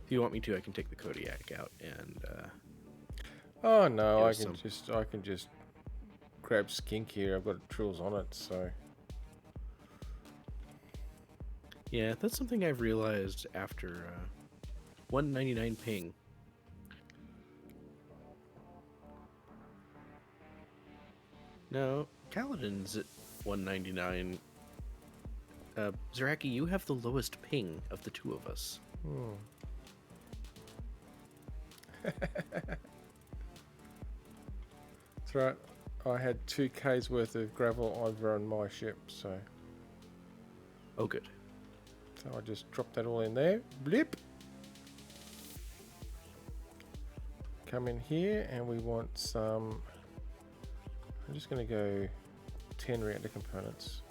If you want me to, I can take the Kodiak out and Oh no, I give can some- I can just grab Skink here. I've got trills on it, so yeah, that's something I've realized after 199 ping. No, Kaladin's at 199. Zaraki, you have the lowest ping of the two of us. that's right. I had 2k's worth of gravel over on my ship, so Oh, good. I just dropped that all in there. Blip. Come in here, and we want some. I'm just going to go 10 reactor components.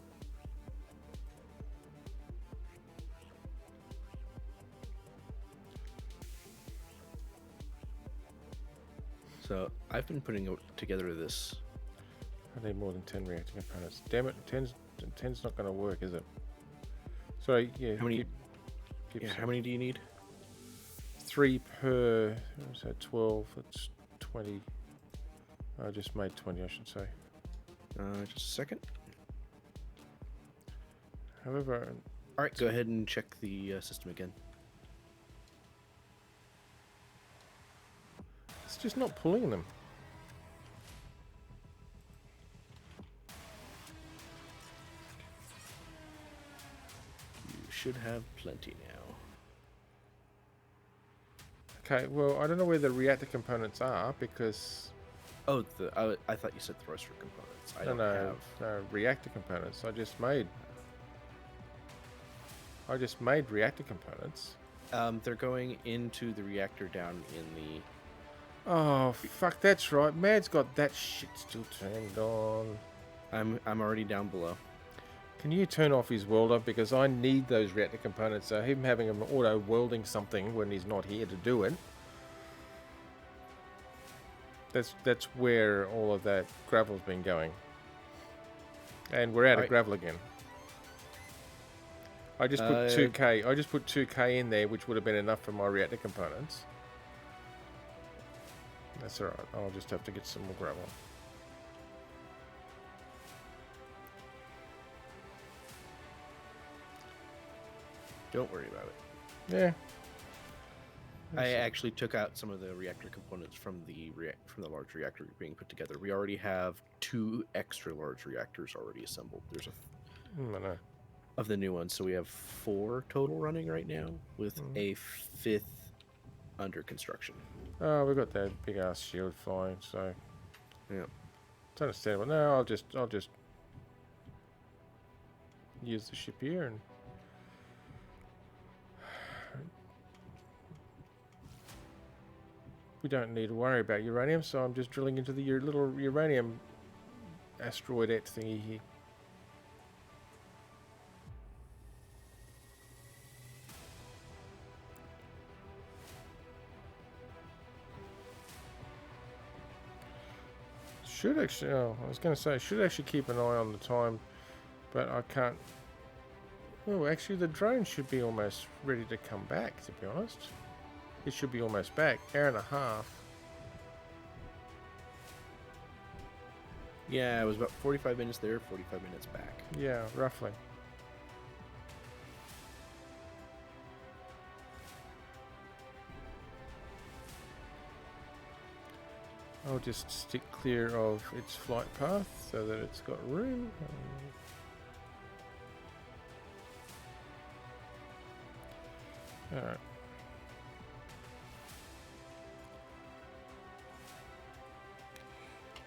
So I've been putting together this. I need more than 10 reactor components. Damn it, 10's not going to work, is it? Sorry, yeah. How many? keep Yeah, saying- how many do you need? 3 per. So 12. That's 20. I just made 20, I should say. Just a second. However, All right, go ahead and check the system again. it's just not pulling them. You should have plenty now. Okay, well, I don't know where the reactor components are because Oh, I thought you said thruster components. I don't no, have. no reactor components. I just made reactor components. They're going into the reactor down in the. Oh fuck, that's right. Mad's got that shit still turned on. I'm already down below. Can you turn off his welder because I need those reactor components? So him having him auto welding something when he's not here to do it. That's where all of that gravel's been going. And we're out of Alright. gravel again. I just put 2k. I just put 2k in there, which would have been enough for my reactor components. That's alright. I'll just have to get some more gravel. Don't worry about it. Yeah. I actually took out some of the reactor components from the large reactor being put together. We already have 2 extra large reactors already assembled. There's I know. of the new ones, so we have 4 total running right now, with a 5th under construction. Oh, we've got that big ass shield flying, so Yeah. it's understandable. No, I'll just use the ship here and we don't need to worry about uranium, so I'm just drilling into the little uranium asteroidette thingy here. Should actually, oh, I was going to say, I should actually keep an eye on the time, but I can't. Well, actually, the drone should be almost ready to come back, to be honest. It should be almost back. Hour and a half. Yeah, it was about 45 minutes there, 45 minutes back. Yeah, roughly. I'll just stick clear of its flight path so that it's got room. Alright.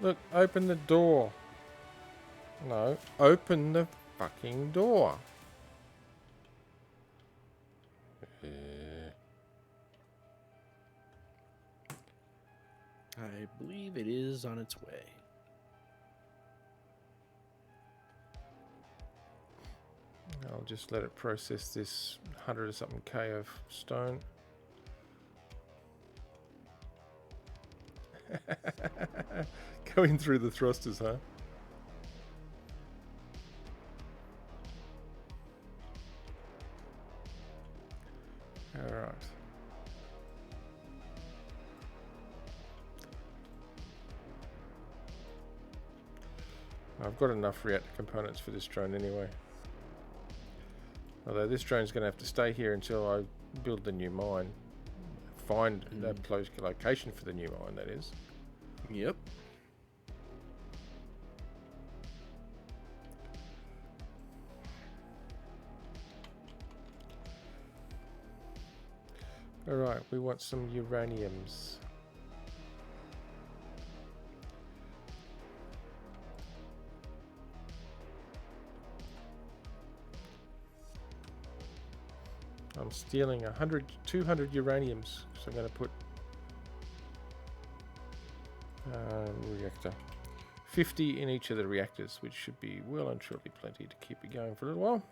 Look, open the door. No, open the fucking door. I believe it is on its way. I'll just let it process this 100 or something K of stone. Going through the thrusters, huh? Alright. I've got enough reactor components for this drone anyway. Although this drone's going to have to stay here until I build the new mine. Find a location for the new mine, that is. Yep. Alright, we want some uraniums. I'm stealing 200 uraniums, so I'm going to put reactor 50 in each of the reactors, which should be well and truly plenty to keep it going for a little while.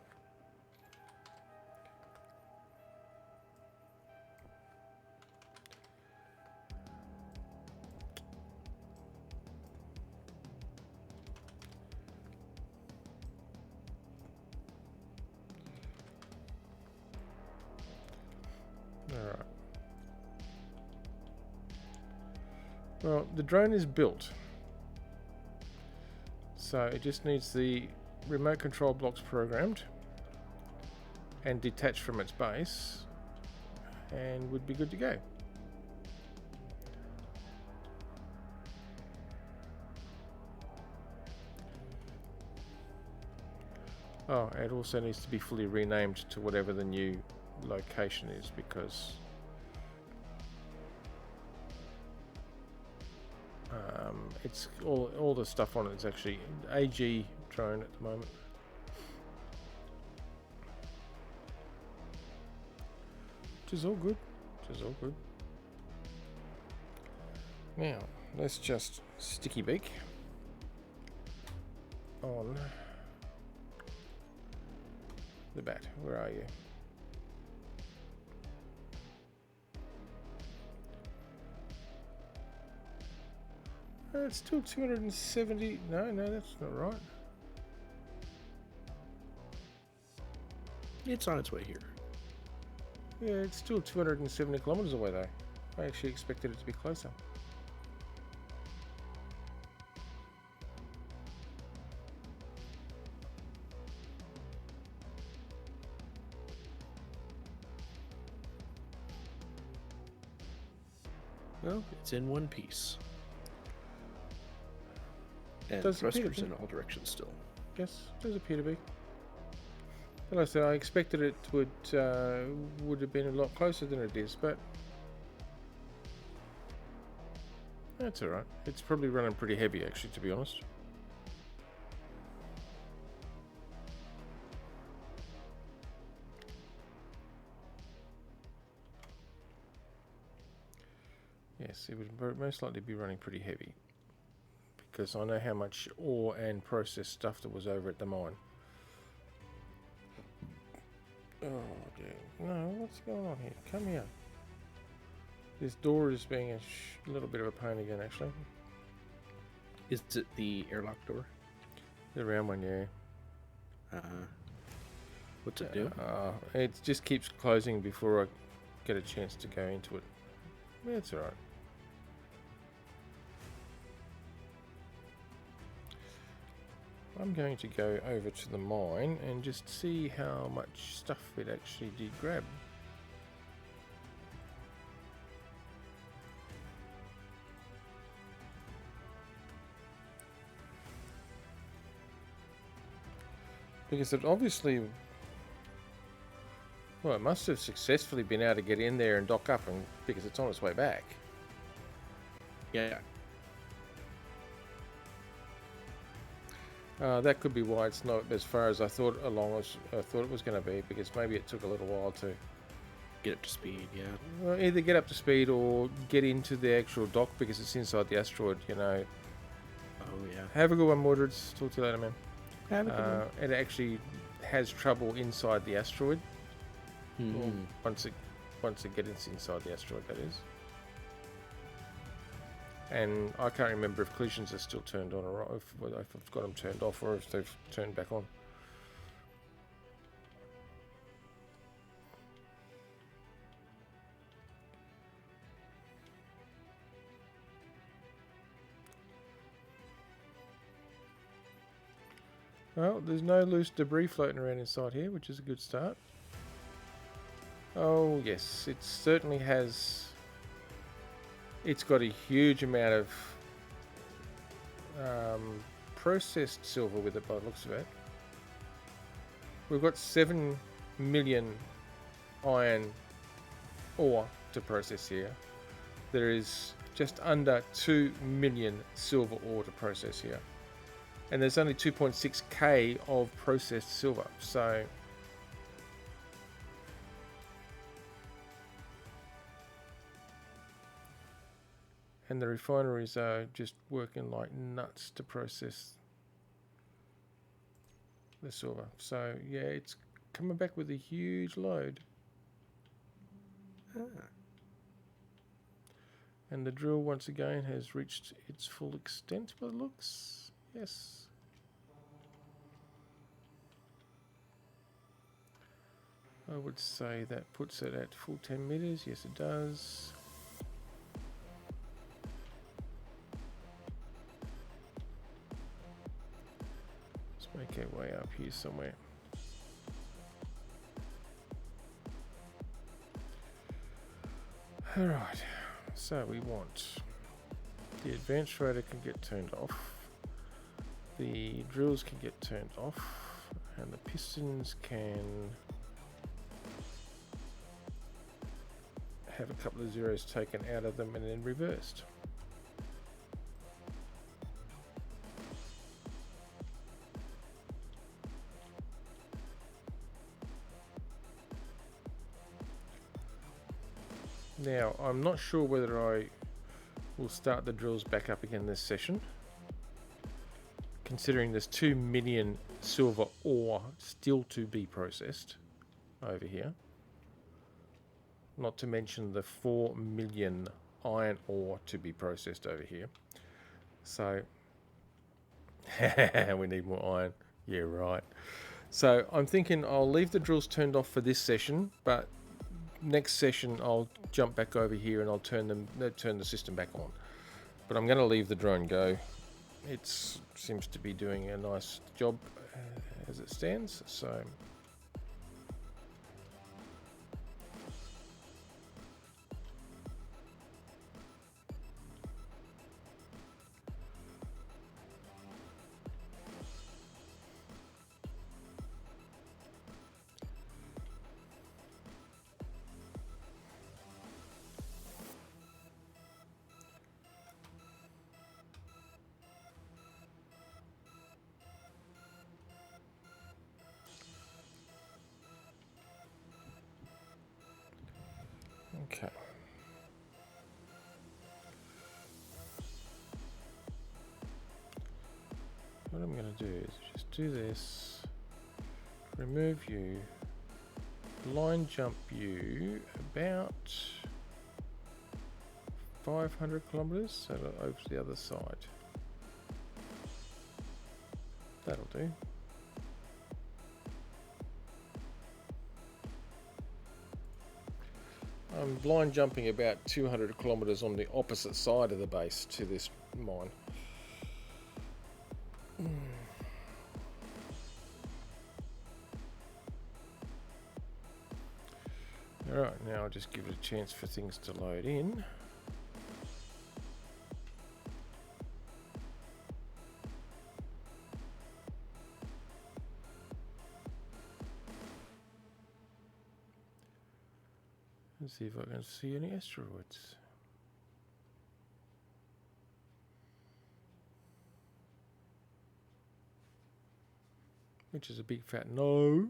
Alright. Well, the drone is built. So it just needs the remote control blocks programmed and detached from its base, and would be good to go. Oh, it also needs to be fully renamed to whatever the new location is, because it's all the stuff on it is actually AG drone at the moment. Which is all good. Which is all good. Now, let's just sticky beak on the bat. Where are you? It's still 270. No, that's not right. It's on its way here. Yeah, it's still 270 kilometers away though. I actually expected it to be closer. Well, it's in one piece. And Does appear to thrusters be. in all directions still. Yes, does appear to be. Like I said, I expected it would have been a lot closer than it is, but that's alright. It's probably running pretty heavy actually, to be honest. Yes, it would most likely be running pretty heavy, because I know how much ore and processed stuff there was over at the mine. Oh dear. No, what's going on here? Come here. This door is being a little bit of a pain again, actually. Is it the airlock door? The round one, yeah. What's it do? It just keeps closing before I get a chance to go into it. Yeah, it's alright. I'm going to go over to the mine and just see how much stuff it actually did grab. Because it obviously, well, it must have successfully been able to get in there and dock up, and because it's on its way back. Yeah. That could be why it's not as far as I thought I thought it was going to be, because maybe it took a little while to Get up to speed, yeah. either get up to speed or get into the actual dock, because it's inside the asteroid, you know. Oh, yeah. Have a good one, Mordred. Talk to you later, man. Have a good one. It actually has trouble inside the asteroid. Well, once it gets inside the asteroid, that is. And I can't remember if collisions are still turned on, or if I've got them turned off, or if they've turned back on. Well, there's no loose debris floating around inside here, which is a good start. Oh yes, it certainly has. It's got a huge amount of processed silver with it by the looks of it. We've got 7 million iron ore to process here. There is just under 2 million silver ore to process here. And there's only 2.6k of processed silver, so and the refineries are just working like nuts to process the silver. So yeah, it's coming back with a huge load. And the drill once again has reached its full extent by the looks. Yes. I would say that puts it at full 10 meters. Yes, it does. Let's make our way up here somewhere. Alright, so we want the advanced rotor can get turned off, the drills can get turned off, and the pistons can have a couple of zeros taken out of them and then reversed. Now, I'm not sure whether I will start the drills back up again this session, considering there's 2 million silver ore still to be processed over here. Not to mention the 4 million iron ore to be processed over here. So, we need more iron. Yeah, right. So, I'm thinking I'll leave the drills turned off for this session, but next session I'll jump back over here and I'll turn the system back on. But I'm going to leave the drone go. It seems to be doing a nice job as it stands. So. Okay. What I'm going to do is just do this, remove you, line jump you about 500 kilometers, so over to the other side. That'll do. I'm blind jumping about 200 kilometers on the opposite side of the base to this mine. Alright, now I'll just give it a chance for things to load in. Let's see if I can see any asteroids. Which is a big fat no.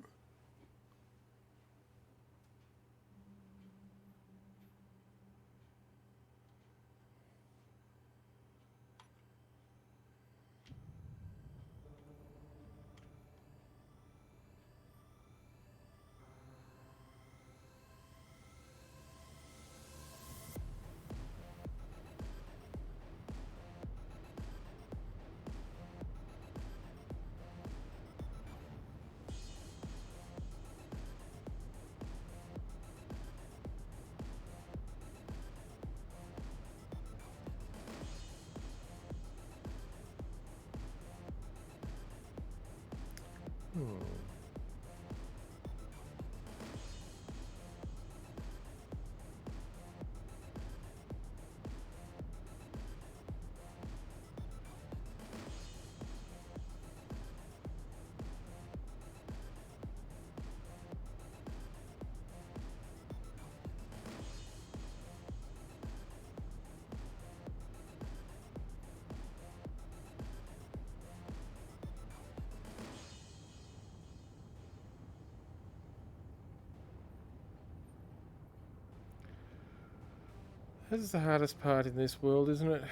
This is the hardest part in this world, isn't it?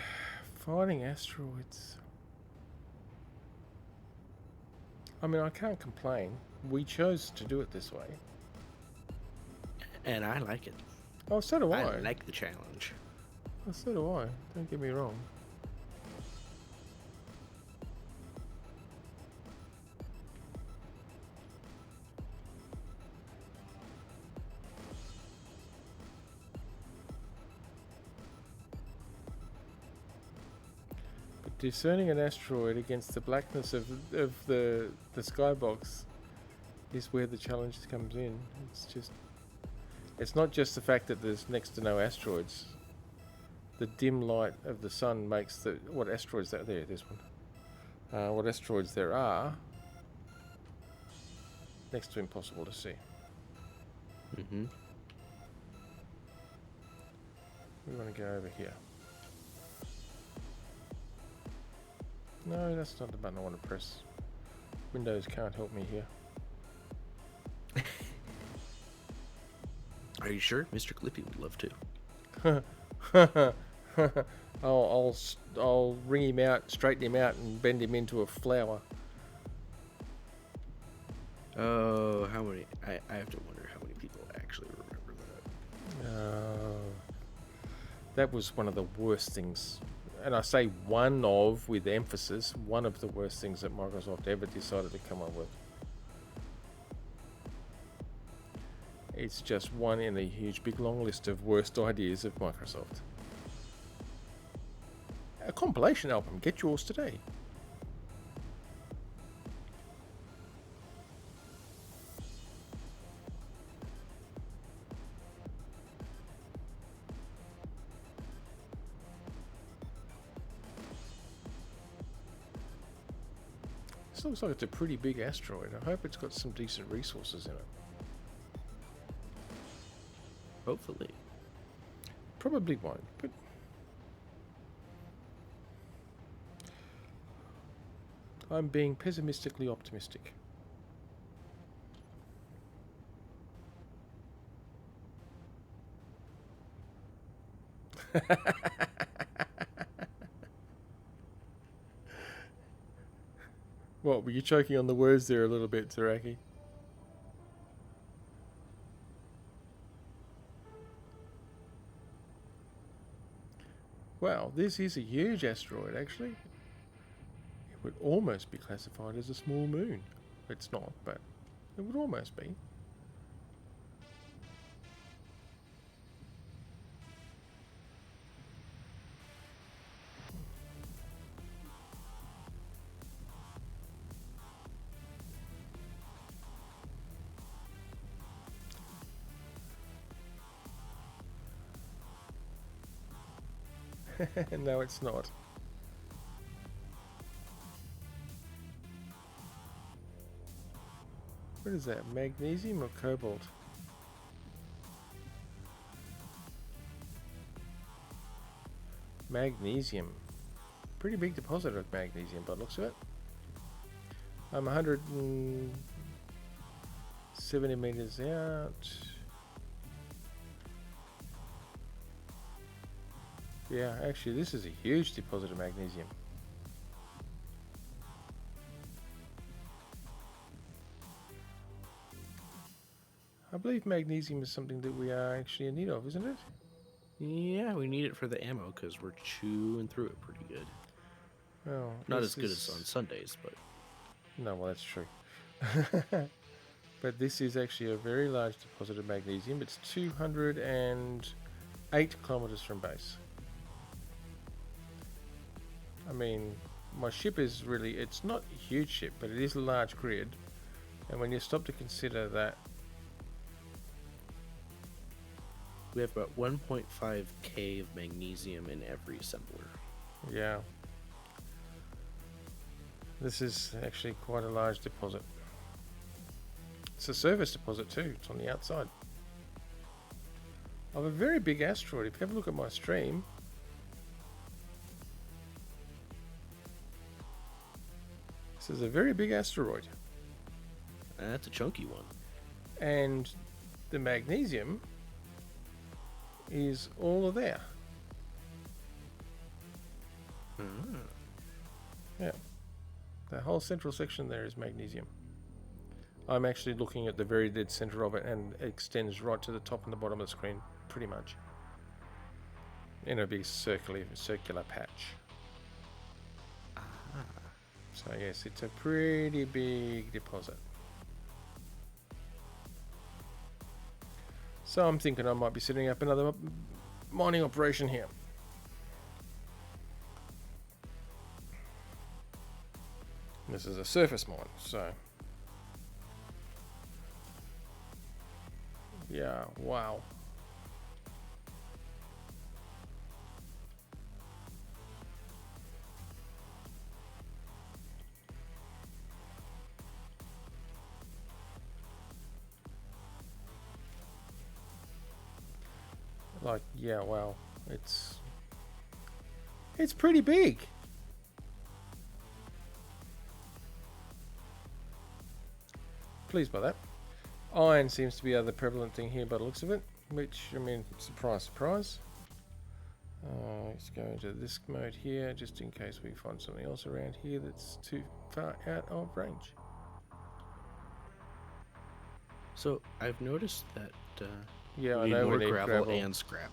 Finding asteroids. I mean, I can't complain. We chose to do it this way. And I like it. Oh, so do I. I like the challenge. Oh, so do I. Don't get me wrong. Discerning an asteroid against the blackness of the skybox is where the challenge comes in. It's not just the fact that there's next to no asteroids. The dim light of the sun makes what asteroids that there. This one. What asteroids there are next to impossible to see. Mm-hmm. We want to go over here. No, that's not the button I want to press. Windows can't help me here. Are you sure? Mr. Clippy would love to. I'll wring him out, straighten him out, and bend him into a flower. Oh, how many? I have to wonder how many people actually remember that. That was one of the worst things. And I say one of, with emphasis, one of the worst things that Microsoft ever decided to come up with. It's just one in a huge, big, long list of worst ideas of Microsoft. A compilation album. Get yours today. This looks like it's a pretty big asteroid. I hope it's got some decent resources in it. Hopefully. Probably won't, but... I'm being pessimistically optimistic. What, were you choking on the words there a little bit, Taraki? Wow, this is a huge asteroid, actually. would almost be classified as a small moon. It's not, but it would almost be. No, it's not. What is that? Magnesium or cobalt? Magnesium. Pretty big deposit of magnesium by the looks of it. 170 meters out. Yeah, actually this is a huge deposit of magnesium. I believe magnesium is something that we are actually in need of, isn't it? Yeah, we need it for the ammo because we're chewing through it pretty good. Well, Not this as good is- as on Sundays, but No, well, that's true. But this is actually a very large deposit of magnesium. It's 208 kilometers from base. I mean, my ship is really, it's not a huge ship, but it is a large grid. And when you stop to consider that, we have about 1.5k of magnesium in every assembler. yeah, this is actually quite a large deposit. It's a surface deposit too, it's on the outside of a very big asteroid. If you have a look at my stream, this is a very big asteroid. That's a chunky one. And the magnesium is all there. Yeah, the whole central section there is magnesium. I'm actually looking at the very dead center of it, and it extends right to the top and the bottom of the screen, pretty much, in a big circular patch. So yes, it's a pretty big deposit. So I'm thinking I might be setting up another mining operation here. This is a surface mine, so yeah, wow. Like, yeah, wow. It's pretty big. Pleased by that. Iron seems to be the other prevalent thing here by the looks of it, which, I mean, surprise, surprise. Let's go into this mode here, just in case we find something else around here that's too far out of range. So I've noticed that Yeah, I we need know more we need gravel and scrap.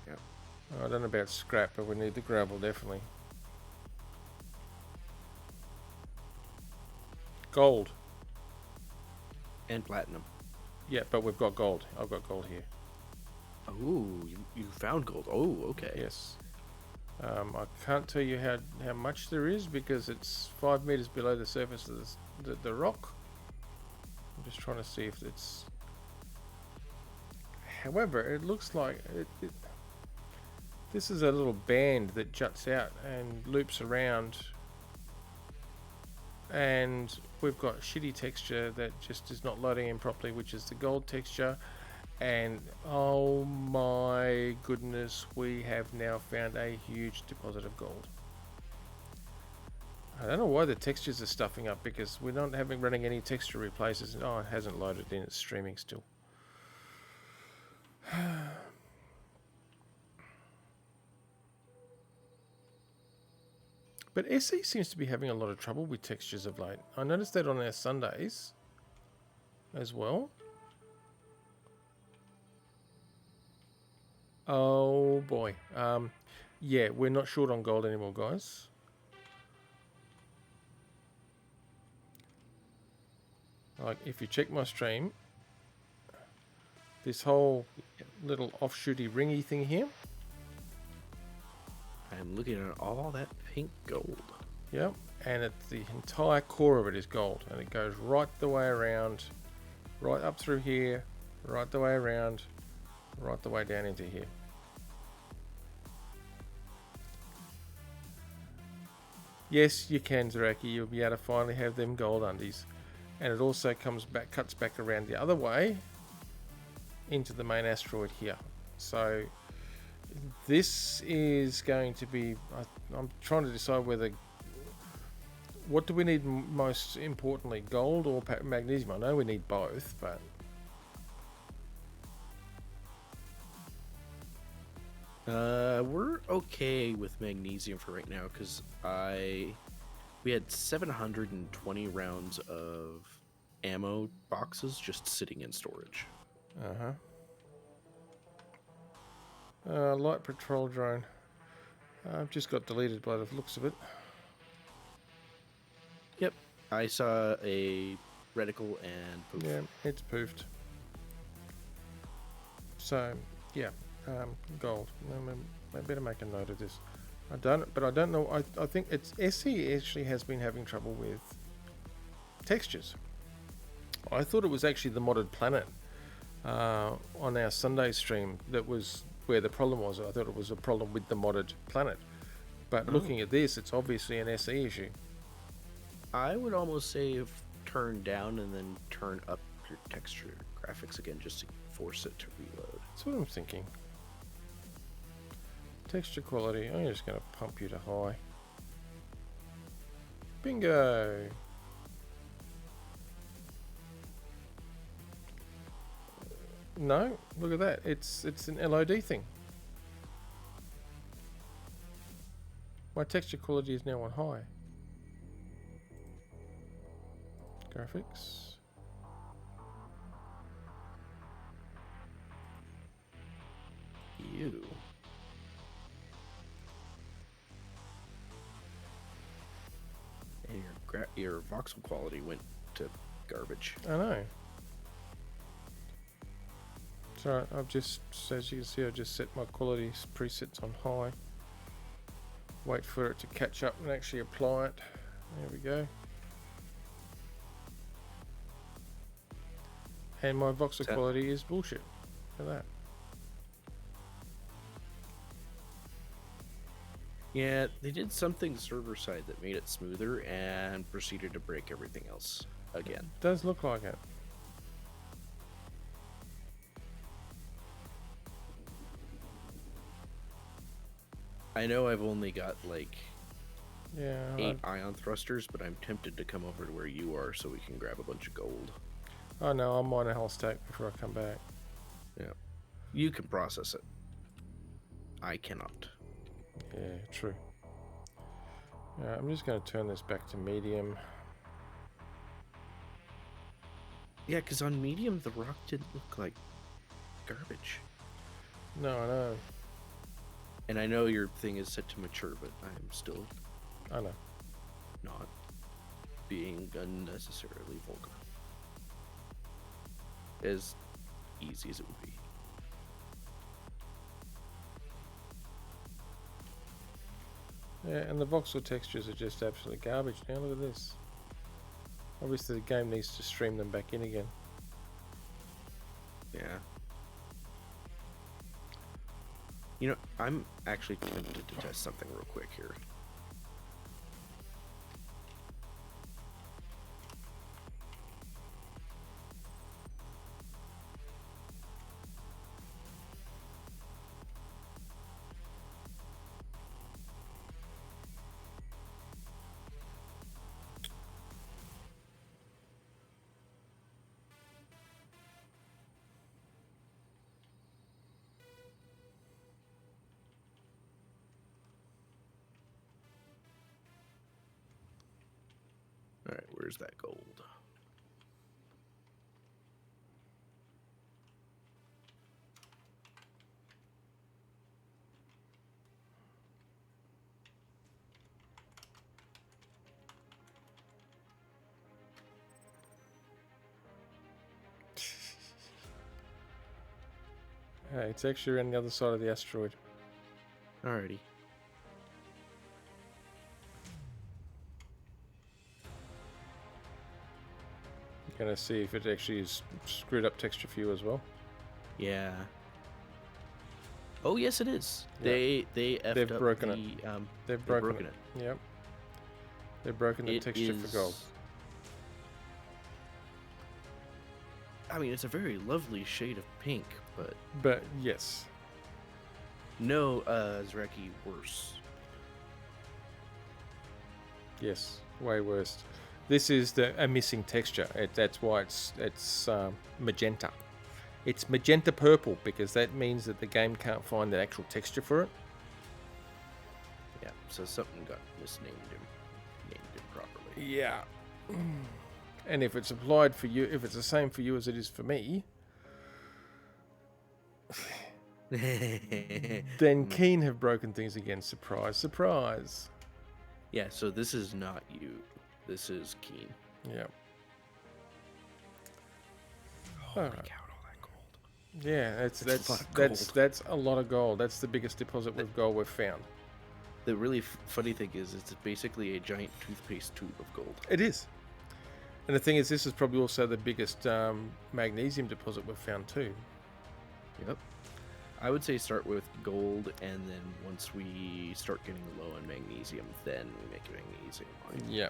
I don't know about scrap, but we need the gravel, definitely. Gold. And platinum. Yeah, but we've got gold. I've got gold here. Oh, you found gold. Oh, okay. Yes. I can't tell you how much there is because it's 5 meters below the surface of the rock. I'm just trying to see if it's... However, it looks like this is a little band that juts out and loops around, and we've got shitty texture that just is not loading in properly, which is the gold texture. And oh my goodness, we have now found a huge deposit of gold. I don't know why the textures are stuffing up, because we're not running any texture replaces. Oh, it hasn't loaded in, it's streaming still. But SE seems to be having a lot of trouble with textures of late. I noticed that on our Sundays as well. Oh boy. Yeah, we're not short on gold anymore, guys. Like if you check my stream, this whole little offshooty ringy thing here. I'm looking at all that pink gold. Yep, and the entire core of it is gold, and it goes right the way around, right up through here, right the way around, right the way down into here. Yes, you can, Zaraki. You'll be able to finally have them gold undies, and it also comes back, cuts back around the other way into the main asteroid here. So this is going to be. I'm trying to decide whether. What do we need most importantly, gold or magnesium? I know we need both, but we're okay with magnesium for right now because we had 720 rounds of ammo boxes just sitting in storage. Light patrol drone. I've just got deleted by the looks of it. Yep, I saw a reticle and poof. Yeah, it's poofed. So yeah, gold. I better make a note of this. I don't know. I think it's SE actually has been having trouble with textures. I thought it was actually the modded planet on our Sunday stream that was where the problem was. I thought it was a problem with the modded planet, but looking at this, it's obviously an SE issue. I would almost say turn down and then turn up your texture graphics again just to force it to reload. That's what I'm thinking. Texture quality, I'm just going to pump you to high. Bingo! No, look at that. It's an LOD thing. My texture quality is now on high. Graphics. You. And your voxel quality went to garbage. I know. It's alright, I've just, as you can see, I just set my quality presets on high. Wait for it to catch up and actually apply it. There we go. And my voxel quality is bullshit. Look at that. Yeah, they did something server side that made it smoother and proceeded to break everything else again. Does look like it. I know I've only got like Yeah. 8 ion thrusters, but I'm tempted to come over to where you are so we can grab a bunch of gold. I know, I'll mine a whole stack before I come back. Yeah. You can process it. I cannot. Yeah, true. I'm just going to turn this back to medium. Yeah, because on medium, the rock didn't look like garbage. No, I know. And I know your thing is set to mature, but I'm still I know. not being unnecessarily vulgar. As easy as it would be. Yeah, and the voxel textures are just absolute garbage now. Look at this. Obviously, the game needs to stream them back in again. Yeah. You know, I'm actually tempted to test something real quick here. Alright, where's that gold? It's actually around the other side of the asteroid. Alrighty. Gonna see if it actually is screwed up texture for you as well. Yeah. Oh yes, it is. Yeah. They effed They've up broken the, it. Um, They've they've broken it. Yep. They've broken the It texture for gold. is- I mean, it's a very lovely shade of pink, but But yes, no, Zreki worse. yes, way worse. This is a missing texture. That's why it's magenta. It's magenta purple because that means that the game can't find the actual texture for it. Yeah, so something got misnamed him, named him properly. Yeah. And if it's applied for you, if it's the same for you as it is for me, then Keen have broken things again. Surprise, surprise. Yeah, so this is not you. This is Keen. Yeah. Holy Alright. cow, all that gold. Yeah, That's a lot of that's a lot of gold. That's the biggest deposit of gold we've found. The really funny thing is, it's basically a giant toothpaste tube of gold. It is. And the thing is, this is probably also the biggest magnesium deposit we've found too. Yep. I would say start with gold, and then once we start getting low on magnesium, then we make a magnesium mine. Yeah.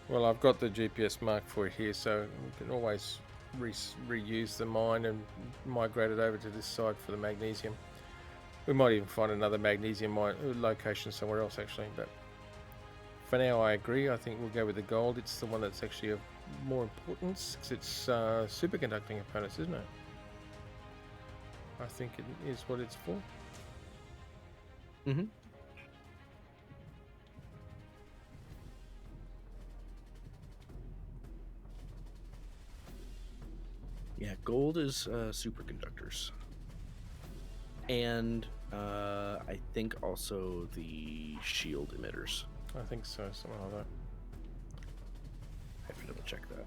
Well, I've got the GPS mark for it here, so we can always reuse the mine and migrate it over to this side for the magnesium. We might even find another magnesium mine location somewhere else, actually. But for now, I agree. I think we'll go with the gold. It's the one that's actually of more importance because it's superconducting components, isn't it? I think it is what it's for. Mm-hmm. Yeah, gold is superconductors. And I think also the shield emitters. I think so, something like that. I have to double check that.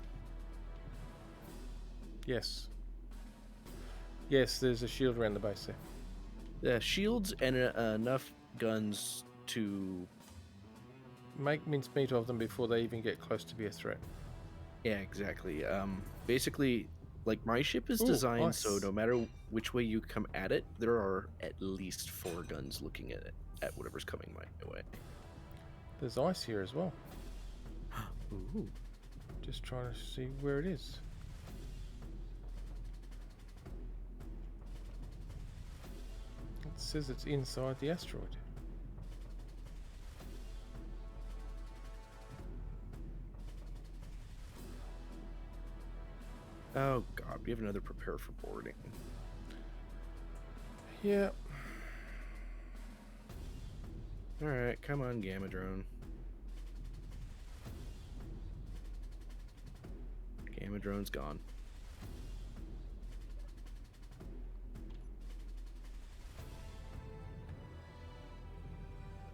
Yes. Yes, there's a shield around the base there. Yeah, shields and enough guns to... Make mincemeat of them before they even get close to be a threat. Yeah, exactly. Basically, like, my ship is Ooh, designed so nice. no matter which way you come at it, there are at least 4 guns looking at it, at whatever's coming my way. There's ice here as well. Ooh. Just trying to see where it is. It says it's inside the asteroid. Oh god, we have another prepare for boarding. Yeah. Alright, come on, Gamma Drone. Gamma Drone's gone.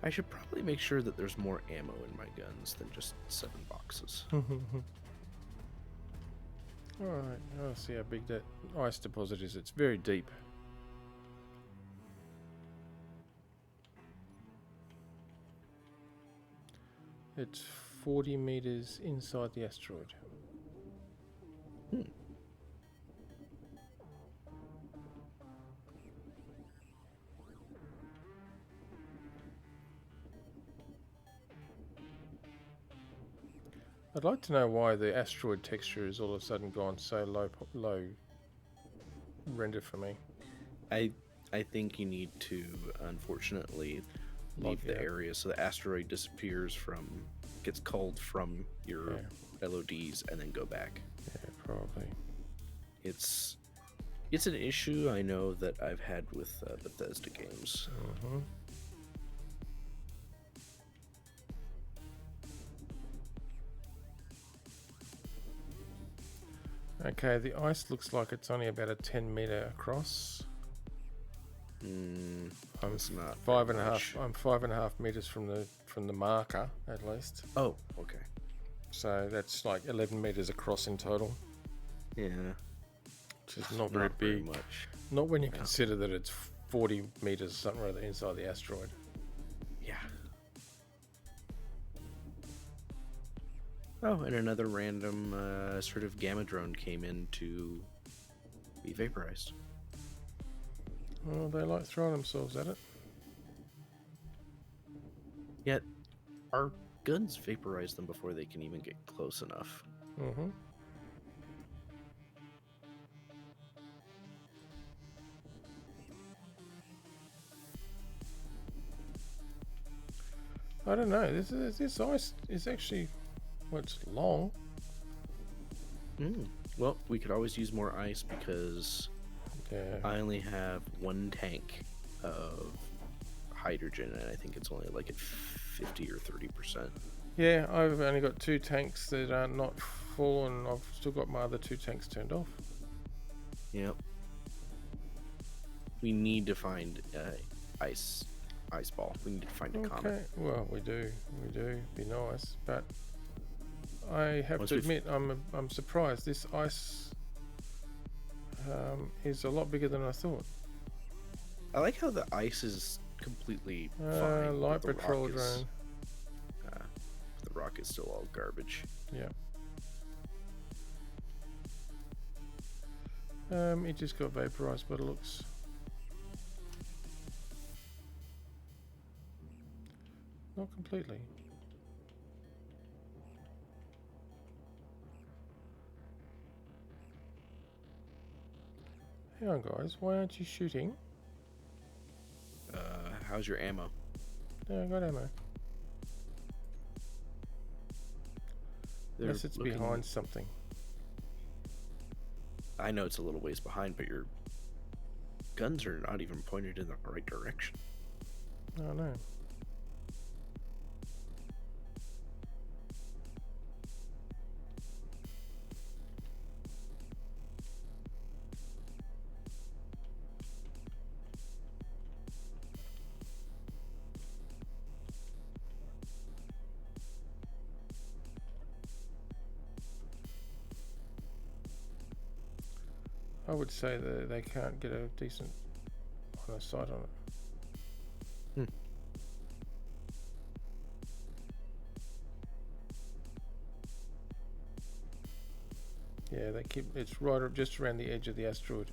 I should probably make sure that there's more ammo in my guns than just 7 boxes. Alright, I'll see how big that ice deposit is. It's very deep. It's 40 meters inside the asteroid. Hmm. I'd like to know why the asteroid texture is all of a sudden gone so low render for me. I think you need to, unfortunately, leave Log the out. area so the asteroid disappears from, gets culled from your LODs, and then go back. Yeah, probably. It's an issue I know that I've had with Bethesda games. Mm-hmm. Okay, the ice looks like it's only about a 10 meter across. I'm It's not five very and a much. half. I'm 5.5 meters from the marker at least. Oh, okay. So that's like 11 meters across in total, Yeah. which is not very big. much. Not when you consider that it's 40 meters something rather inside the asteroid. Yeah. Oh, and another random sort of gamma drone came in to be vaporized. Well, they like throwing themselves at it. Yet, our guns vaporize them before they can even get close enough. Mm-hmm. I don't know. This ice is actually, well, it's long. Well, we could always use more ice because Yeah. I only have one tank of hydrogen, and I think it's only like at 50 or 30%. Yeah, I've only got 2 tanks that are not full, and I've still got my other 2 tanks turned off. Yep. We need to find ice ball. We need to find a Okay, comet. well, we do. Be nice, but I have Once to we've- admit, I'm surprised. This ice is a lot bigger than I thought. I like how the ice is completely fine. Light but the patrol rock is- drone. the rock is still all garbage. Yeah. It just got vaporized by the looks. Not completely. Hang on, guys. Why aren't you shooting? How's your ammo? No, I got ammo. They're Unless it's looking- behind something. I know it's a little ways behind, but your guns are not even pointed in the right direction. Oh no. I would say that they can't get a decent line of sight on it. Yeah, they keep it's right up just around the edge of the asteroid.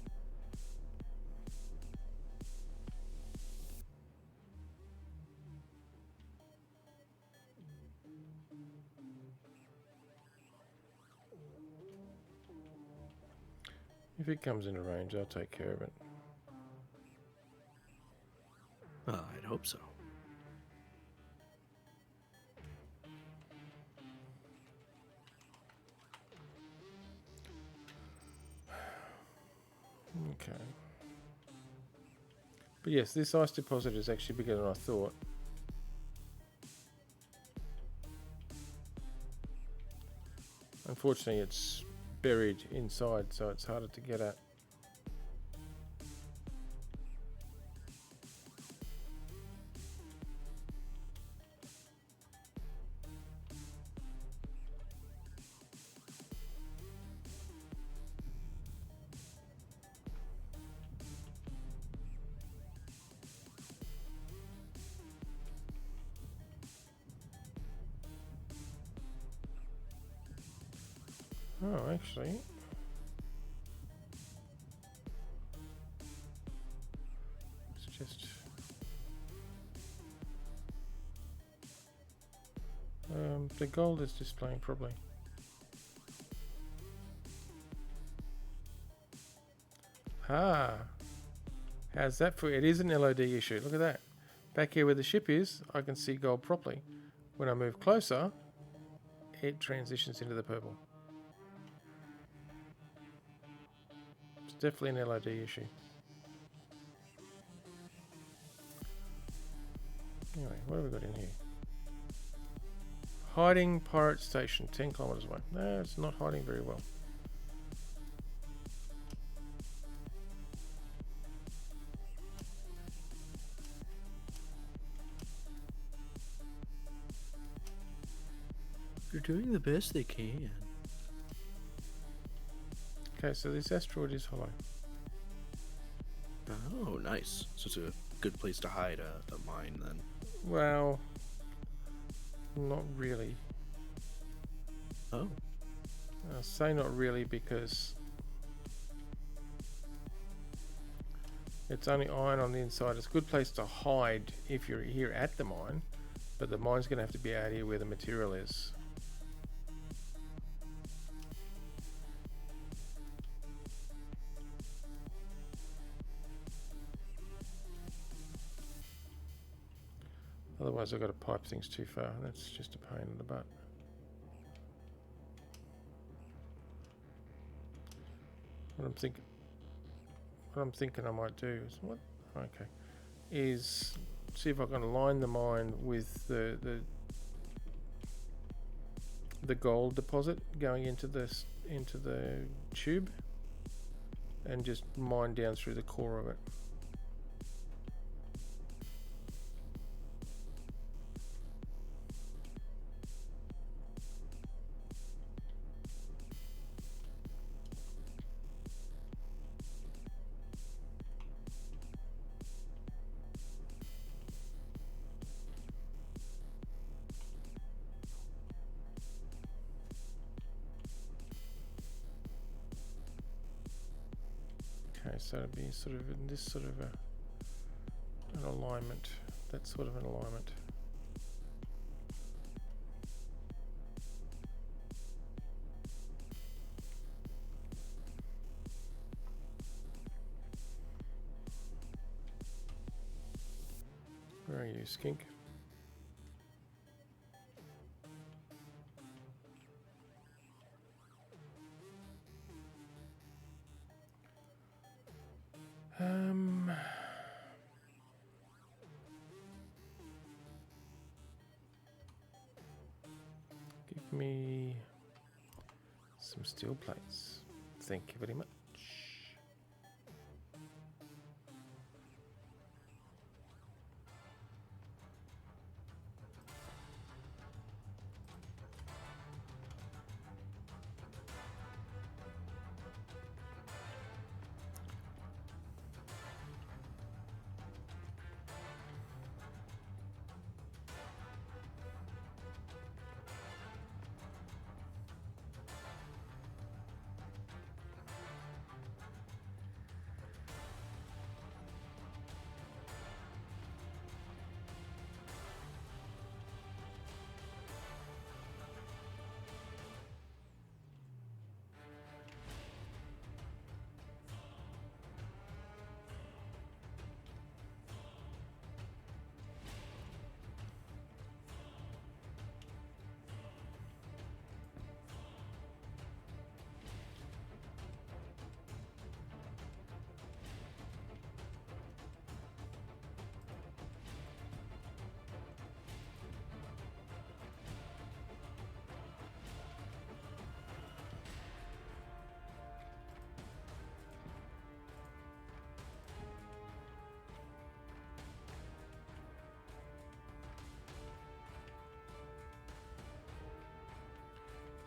If it comes into range, I'll take care of it. I'd hope so. Okay. But yes, this ice deposit is actually bigger than I thought. Unfortunately, it's buried inside, so it's harder to get at. Oh, actually. It's just... the gold is displaying probably. Ah! How's that for... It is an LOD issue, look at that. Back here where the ship is, I can see gold properly. When I move closer, it transitions into the purple. It's definitely an LOD issue. Anyway, what have we got in here? Hiding pirate station, 10 kilometers away. No, it's not hiding very well. They're doing the best they can. Okay, so this asteroid is hollow. Oh, nice. So it's a good place to hide a mine then. Well, not really. Oh. I say not really because it's only iron on the inside. It's a good place to hide if you're here at the mine, but the mine's going to have to be out here where the material is. Otherwise I've got to pipe things too far. That's just a pain in the butt. What I'm thinking I might do is is see if I can align the mine with the gold deposit going into the tube, and just mine down through the core of it. Okay, so it'd be sort of in this sort of an alignment. That's sort of an alignment. Where are you, skink? Give me some steel plates. Thank you very much.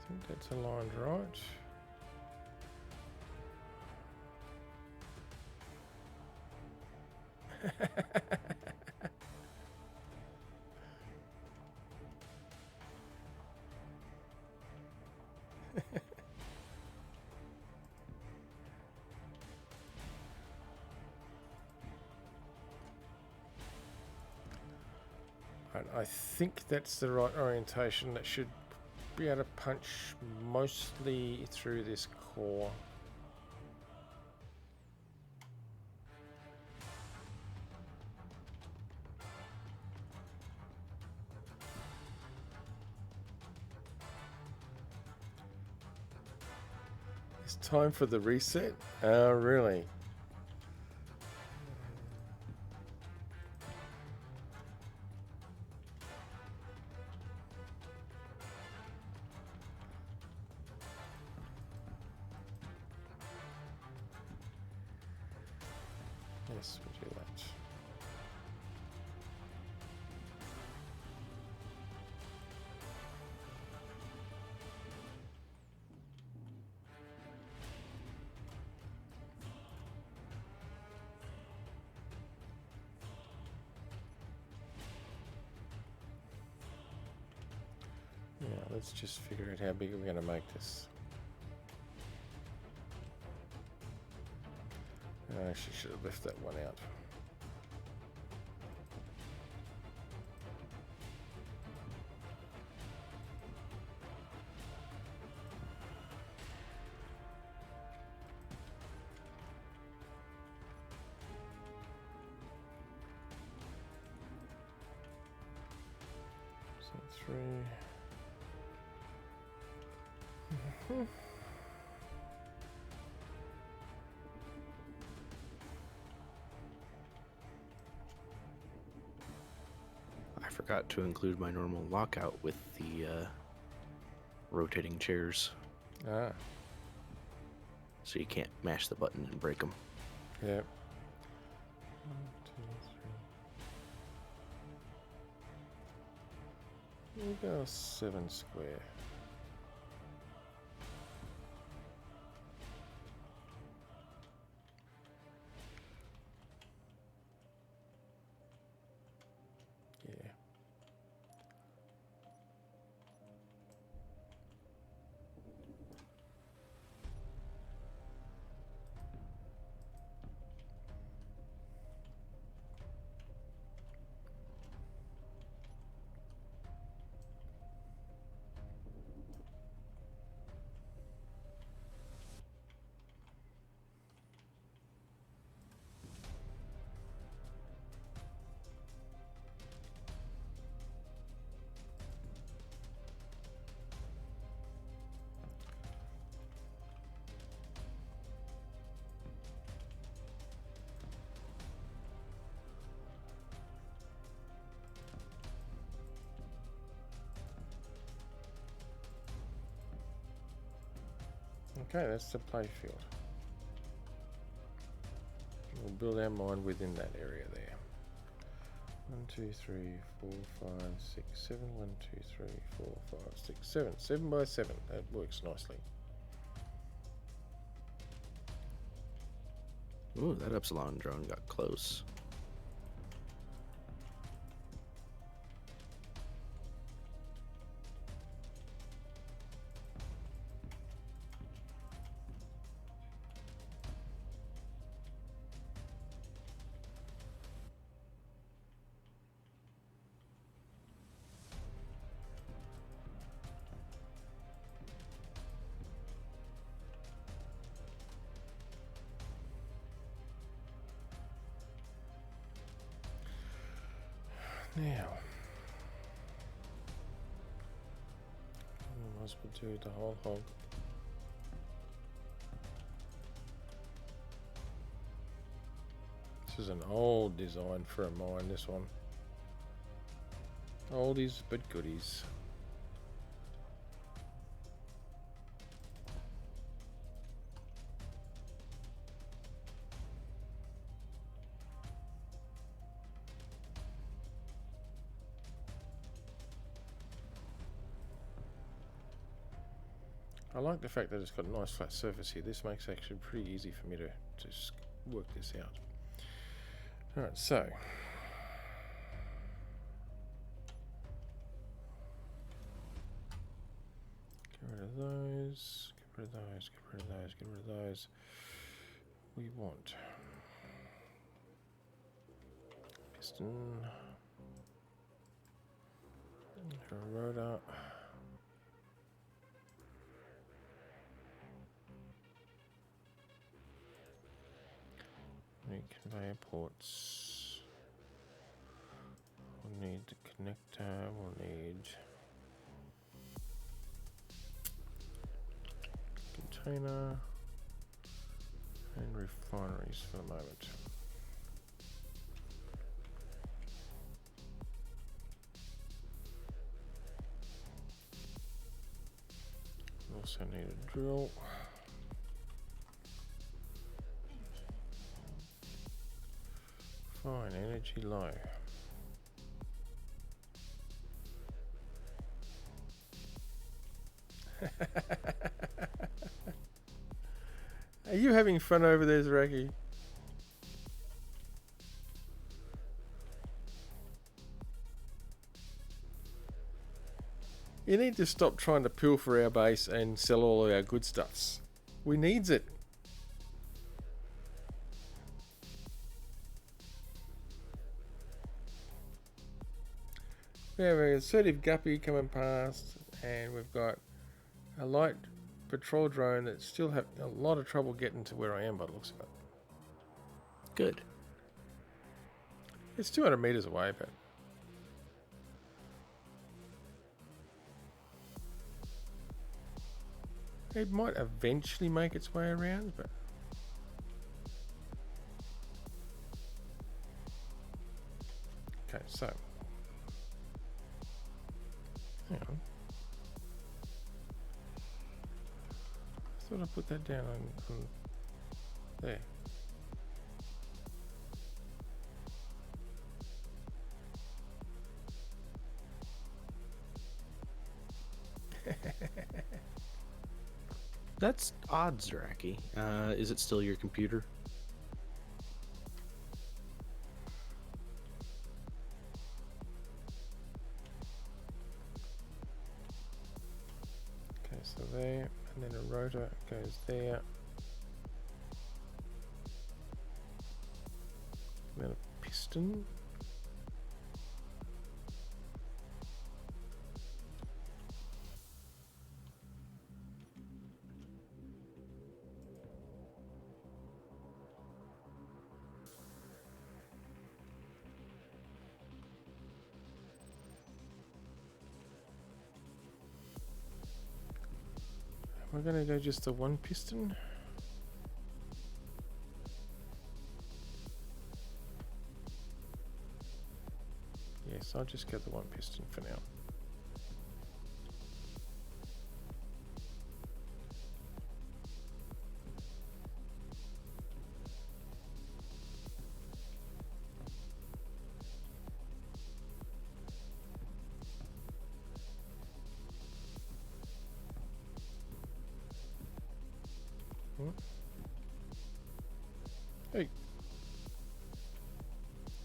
I think that's aligned right. Right, I think that's the right orientation. That should be able to punch mostly through this core. It's time for the reset? Oh, really? Yes, we'll do that. Now let's just figure out how big we're going to make this. I actually should have left that one out. So 3. I forgot to include my normal lockout with the rotating chairs, Ah, so you can't mash the button and break them. yeah. 1, 2, 3. We'll go 7 square. Yeah. Okay, that's the playfield. We'll build our mine within that area there. 1, 2, 3, 4, 5, 6, 7. 1, 2, 3, 4, 5, 6, 7. 7 by 7. That works nicely. Ooh, that Epsilon drone got close. Now, we might as well do the whole hog. This is an old design for a mine, this one. Oldies but goodies. I like the fact that it's got a nice flat surface here. This makes it actually pretty easy for me to just work this out. Alright, so get rid of those, get rid of those, get rid of those, get rid of those. We want piston, rotor. Need conveyor ports. We'll need the connector. We'll need container and refineries for the moment. Also need a drill. Fine, energy low. Are you having fun over there, Zraki? You need to stop trying to pilfer our base and sell all of our good stuffs. We needs it. We have a assertive guppy coming past, and we've got a light patrol drone that still have a lot of trouble getting to where I am by the looks of it. Good. It's 200 meters away, but it might eventually make its way around, but okay, so hang on. I thought I put that down on there. That's odd, Zaraki. Is it still your computer? Okay, so there, and then a rotor goes there. And then a piston. We're gonna go just the one piston. Yes, I'll just get the one piston for now. Hey,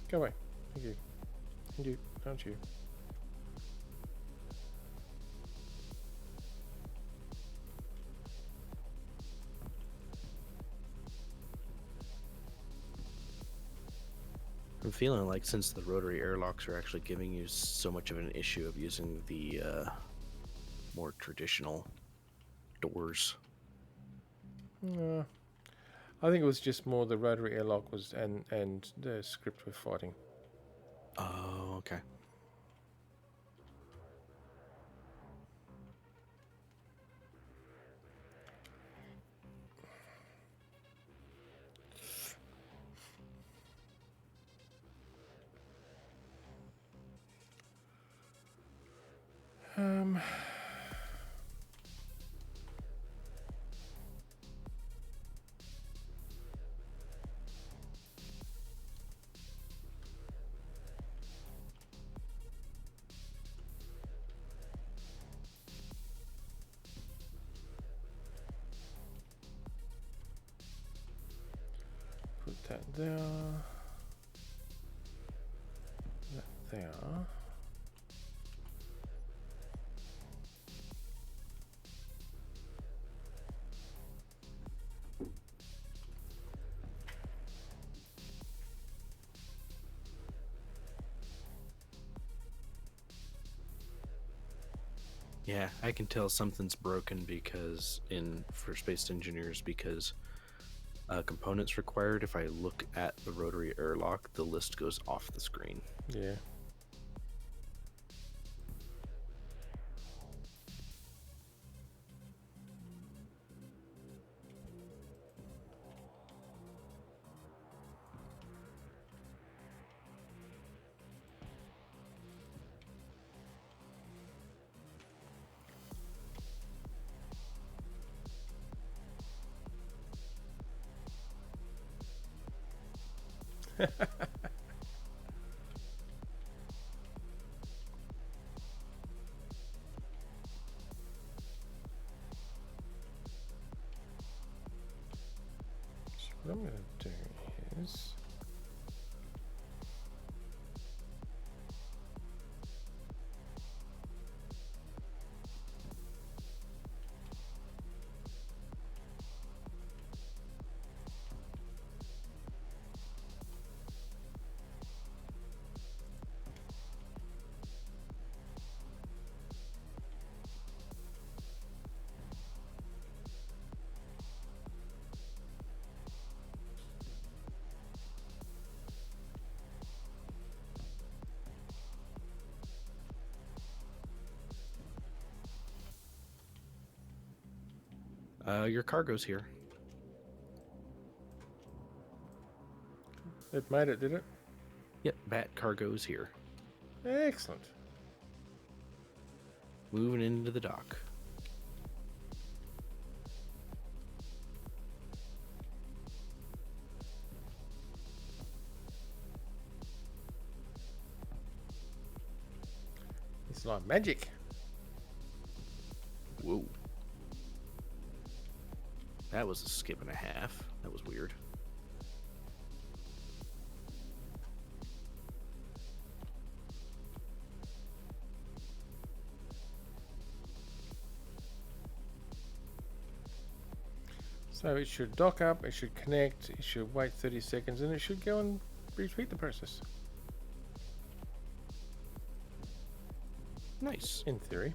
go away. Thank you. Thank you, don't you? I'm feeling like since the rotary airlocks are actually giving you so much of an issue of using the more traditional doors. I think it was just more the rotary airlock was and the script we're fighting. Oh, okay. Put that there. That there. Yeah, I can tell something's broken because in first-based engineers because components required. If I look at the rotary airlock, the list goes off the screen. Yeah. So what I'm going to do is Your cargo's here. It made it, did it? Yep, bat cargo's here. Excellent. Moving into the dock. It's like magic. Whoa. That was a skip and a half. That was weird. So it should dock up, it should connect, it should wait 30 seconds, and it should go and repeat the process. Nice. In theory.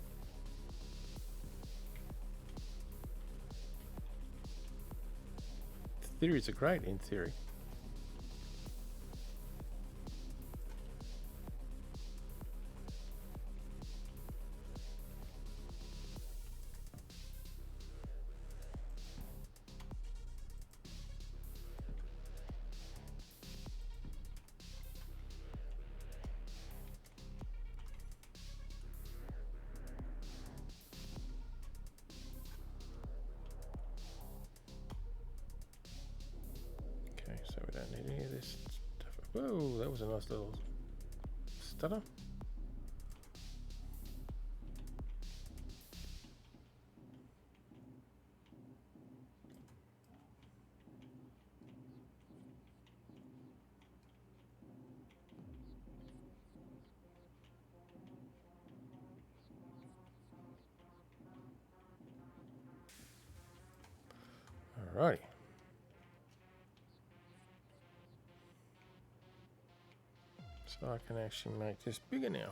Theories are great in theory. Okay, so we don't need any of this stuff. Whoa, that was a nice little stutter. Alrighty. So I can actually make this bigger now.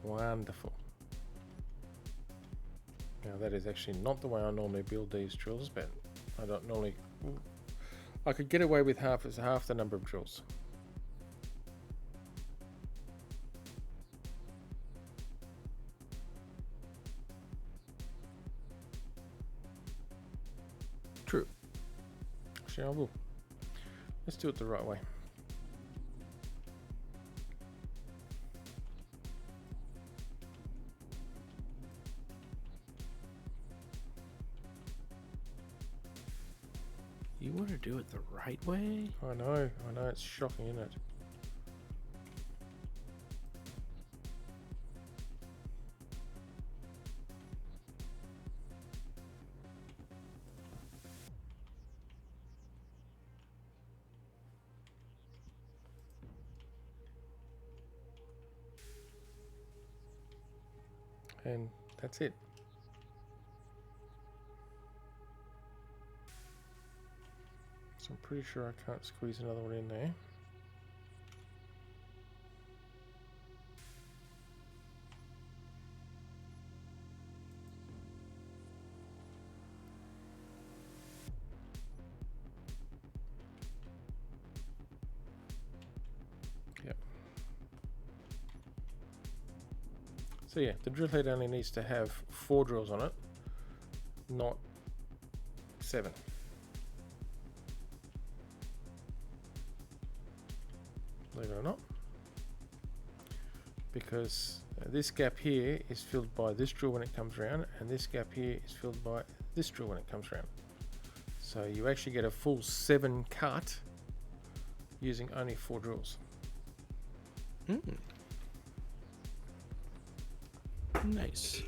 Wonderful. Now that is actually not the way I normally build these drills, but I don't normally. I could get away with half the number of drills. True. Actually, I will. Let's do it the right way. You want to do it the right way? I know, it's shocking, isn't it? And that's it. So I'm pretty sure I can't squeeze another one in there. Yep. So yeah, the drill head only needs to have 4 drills on it, not 7. Believe it or not, because this gap here is filled by this drill when it comes around, and this gap here is filled by this drill when it comes around. So you actually get a full 7 cut using only 4 drills. Nice.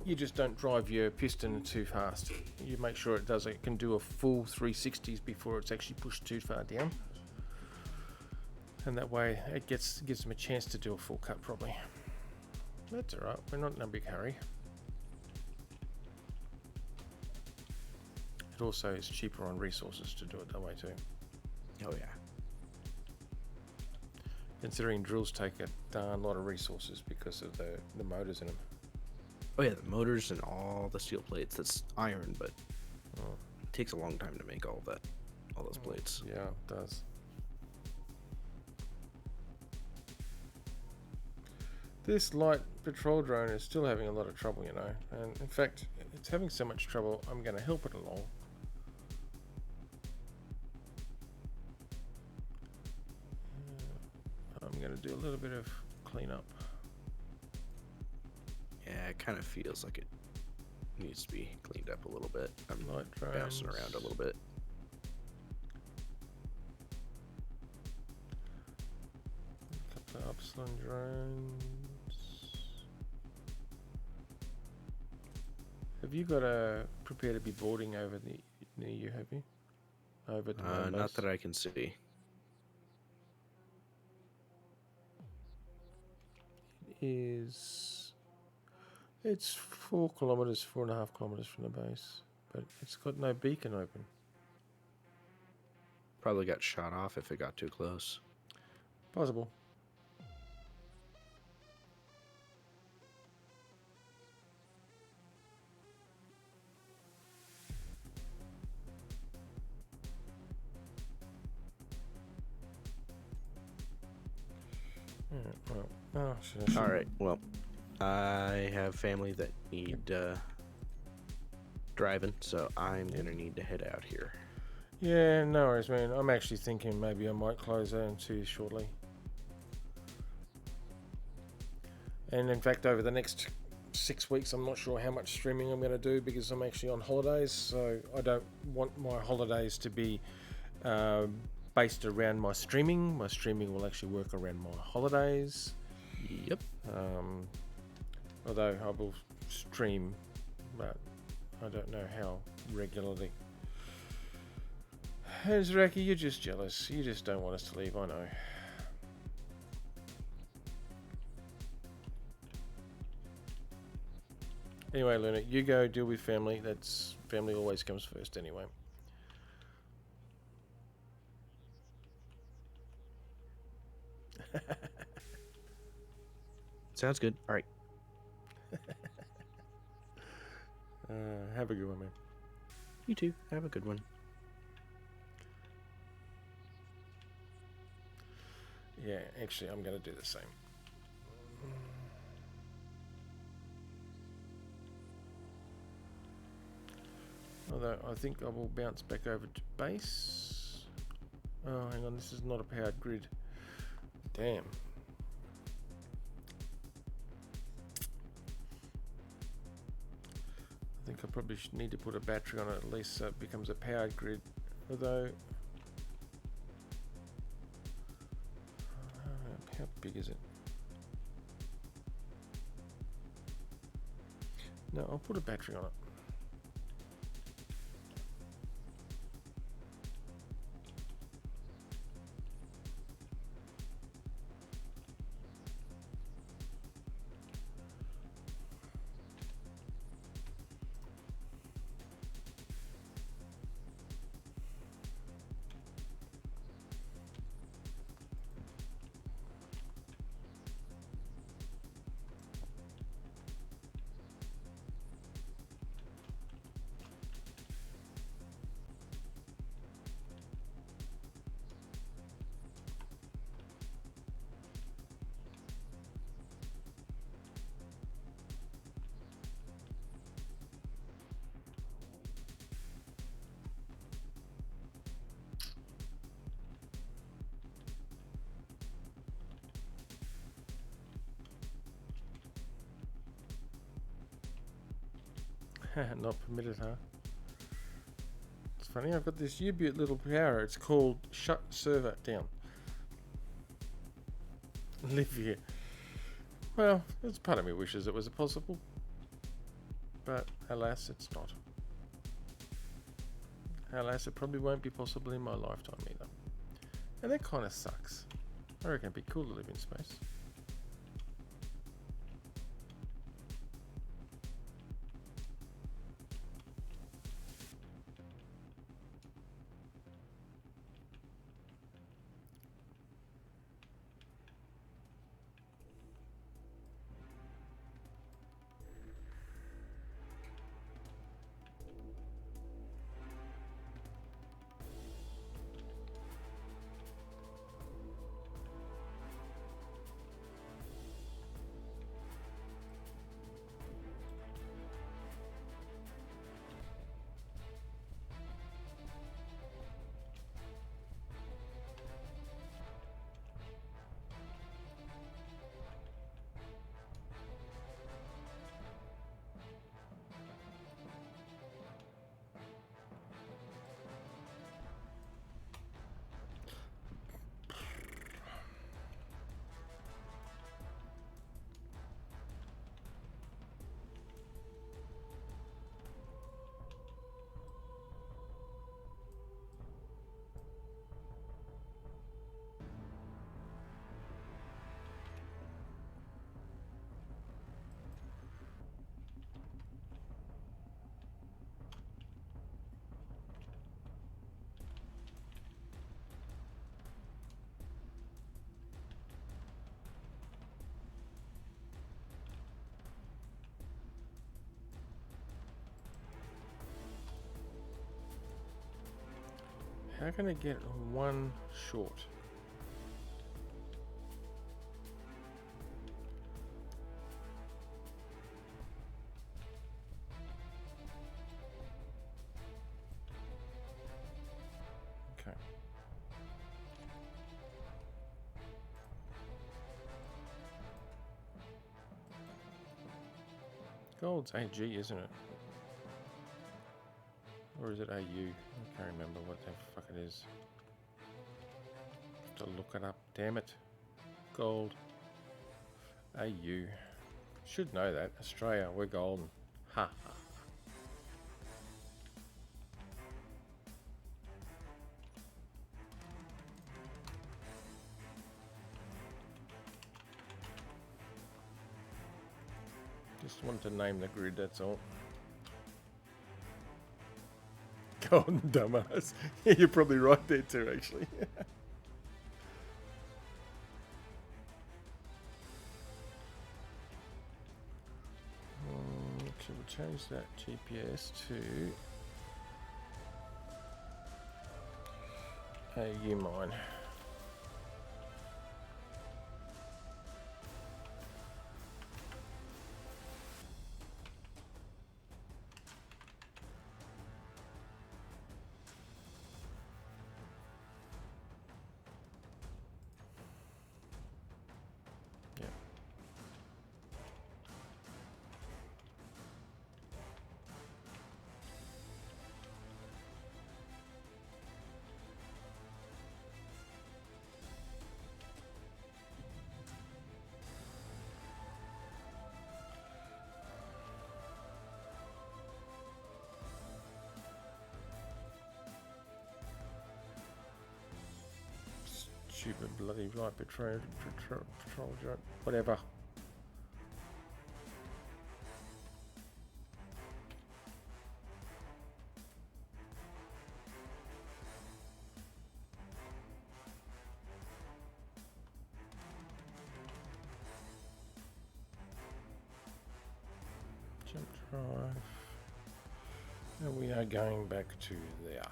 You just don't drive your piston too fast. You make sure it can do a full 360s before it's actually pushed too far down. And that way it gives them a chance to do a full cut properly. That's alright, we're not in a big hurry. It also is cheaper on resources to do it that way too. Oh yeah. Considering drills take a darn lot of resources because of the motors in them. Oh yeah, the motors and all the steel plates. That's iron, but Oh, It takes a long time to make all those plates. yeah, it does. This light patrol drone is still having a lot of trouble, you know, and in fact, it's having so much trouble, I'm going to help it along. I'm going to do a little bit of cleanup. Yeah, it kind of feels like it needs to be cleaned up a little bit. I'm Light bouncing drones. around a little bit. A couple of Upsilon drones. Have you got a prepare to be boarding over near you? Have you? Over to main Not base? that I can see. It's 4 kilometers, 4.5 kilometers from the base, but it's got no beacon open. Probably got shot off if it got too close. Possible. Well, oh, shit. All right. Well, I have family that need driving, so I'm gonna need to head out here. Yeah, no worries, man. I'm actually thinking maybe I might close out and see you shortly. And in fact, over the next 6 weeks, I'm not sure how much streaming I'm going to do because I'm actually on holidays. So I don't want my holidays to be based around my streaming. My streaming will actually work around my holidays. Yep. Although I will stream, but I don't know how regularly. And Zraki, you're just jealous. You just don't want us to leave, I know. Anyway, Luna, you go deal with family. That's family always comes first anyway. Sounds good. All right. Have a good one, man. You too. Have a good one. Yeah, actually, I'm going to do the same. Although I think I will bounce back over to base. Oh, hang on, this is not a powered grid. Damn. I think I probably need to put a battery on it at least so it becomes a powered grid. Although, how big is it? No, I'll put a battery on it. Not permitted, huh? It's funny, I've got this U-Boot little power. It's called Shut Server Down. Live here. Well, it's part of me wishes it was possible. But alas, it's not. Alas, it probably won't be possible in my lifetime either. And that kind of sucks. I reckon it'd be cool to live in space. How can I get one short? Okay. Gold's AG, isn't it? Or is it AU? I can't remember what the fuck it is. Have to look it up. Damn it. Gold. AU. Should know that. Australia, we're golden. Ha ha. Just want to name the grid, that's all. Golden dumbass. Yeah, you're probably right there too, actually. Should we change that GPS to AU mine? Stupid bloody right patrol joke. Whatever. Jump drive. And we are going back to there.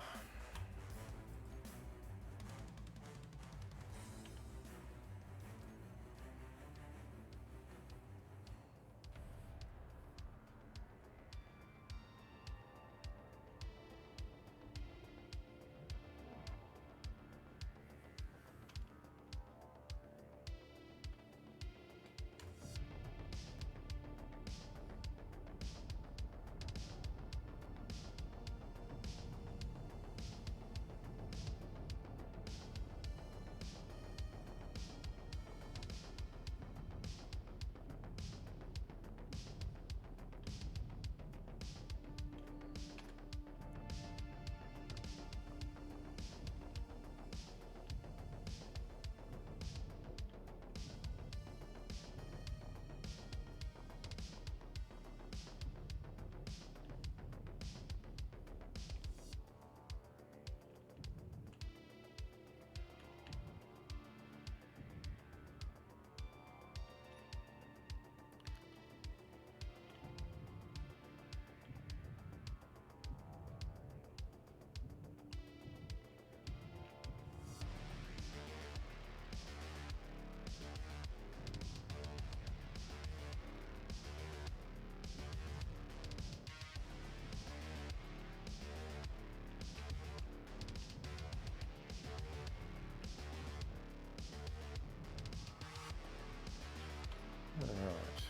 Alright.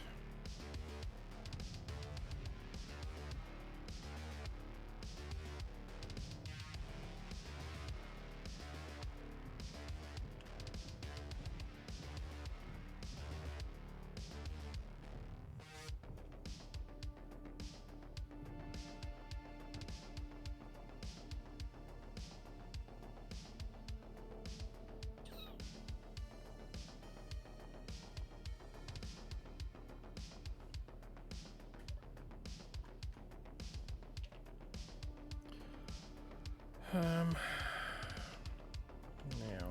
Now.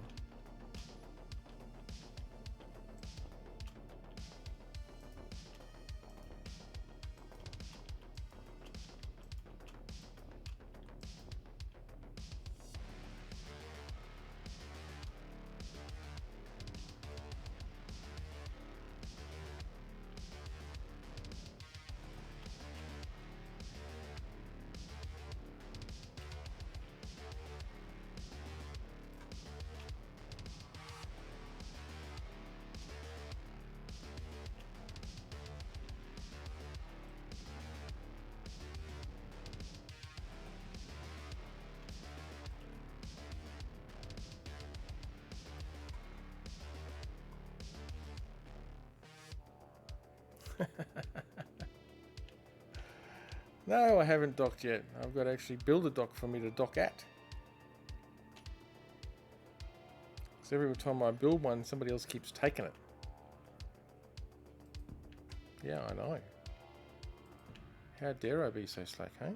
No, I haven't docked yet. I've got to actually build a dock for me to dock at. Because every time I build one, somebody else keeps taking it. Yeah, I know. How dare I be so slack, hey?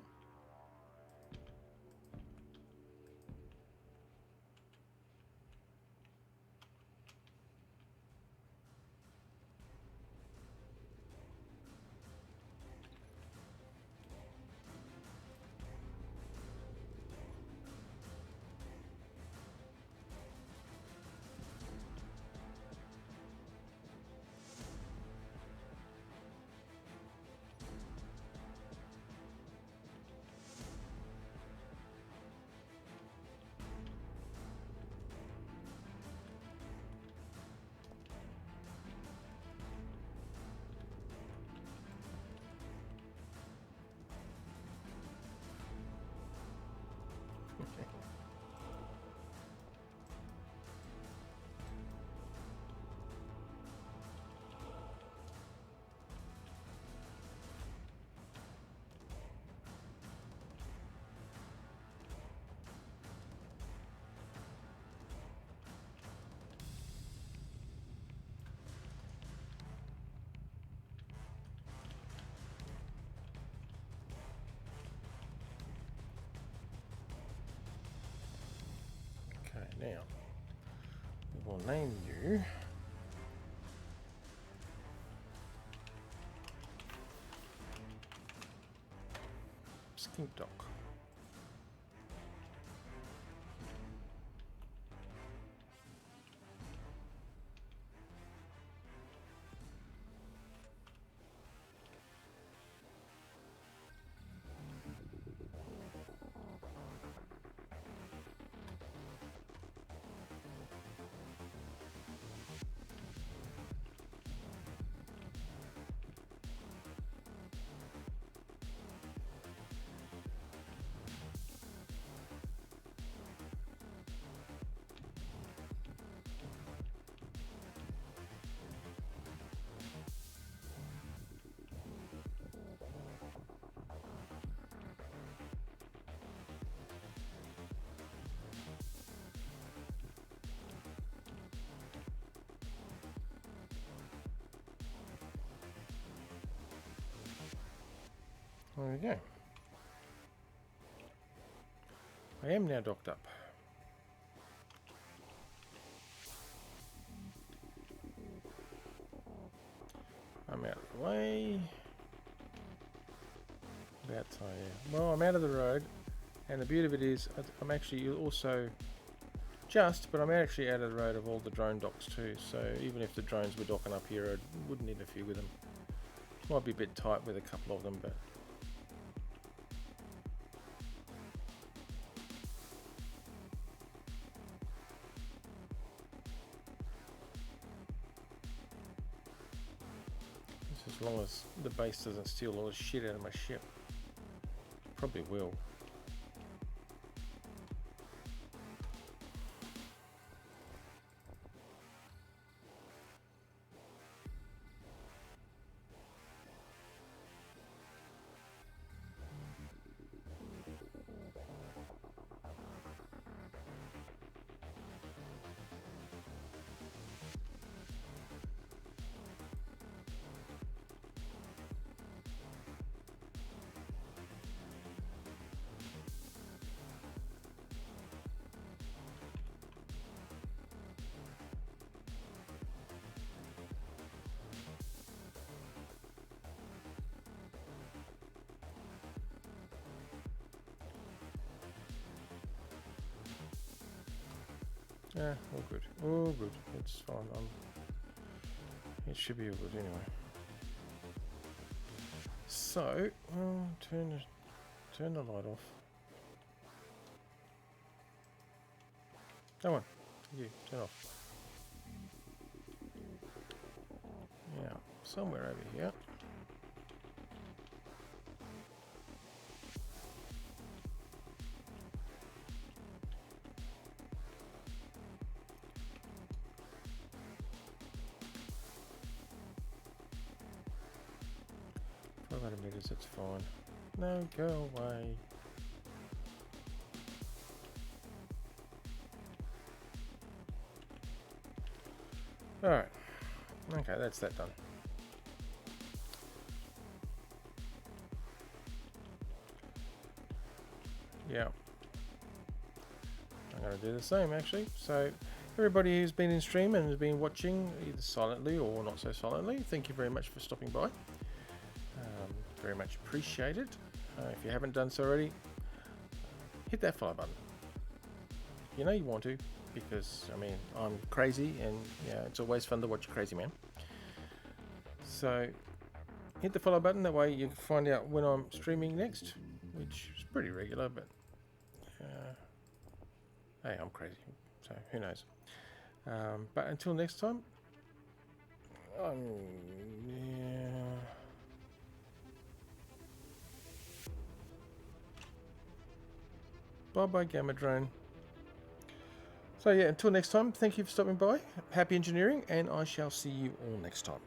Okay, now we will name you Skink Dock. There we go. I am now docked up. I'm out of the way. About time, yeah. Well, I'm out of the road, and the beauty of it is I'm actually also but I'm actually out of the road of all the drone docks too, so even if the drones were docking up here, I wouldn't interfere with them. Might be a bit tight with a couple of them, but as long as the base doesn't steal all the shit out of my ship. Probably will. Yeah, all good. All good. It's fine. It should be all good anyway. So, turn the light off. Come on. You, turn off. Yeah, somewhere over here. 500 meters, that's fine. No, go away. Alright. Okay, that's that done. Yeah. I'm going to do the same actually. So, everybody who's been in stream and has been watching either silently or not so silently, thank you very much for stopping by. Very much appreciated. If you haven't done so already, hit that follow button. You know you want to, because I mean I'm crazy, and yeah, it's always fun to watch a crazy man. So hit the follow button. That way you can find out when I'm streaming next, which is pretty regular. But hey, I'm crazy, so who knows? But until next time, yeah. Bye bye, Gamma Drone. So yeah, until next time, thank you for stopping by. Happy engineering, and I shall see you all next time.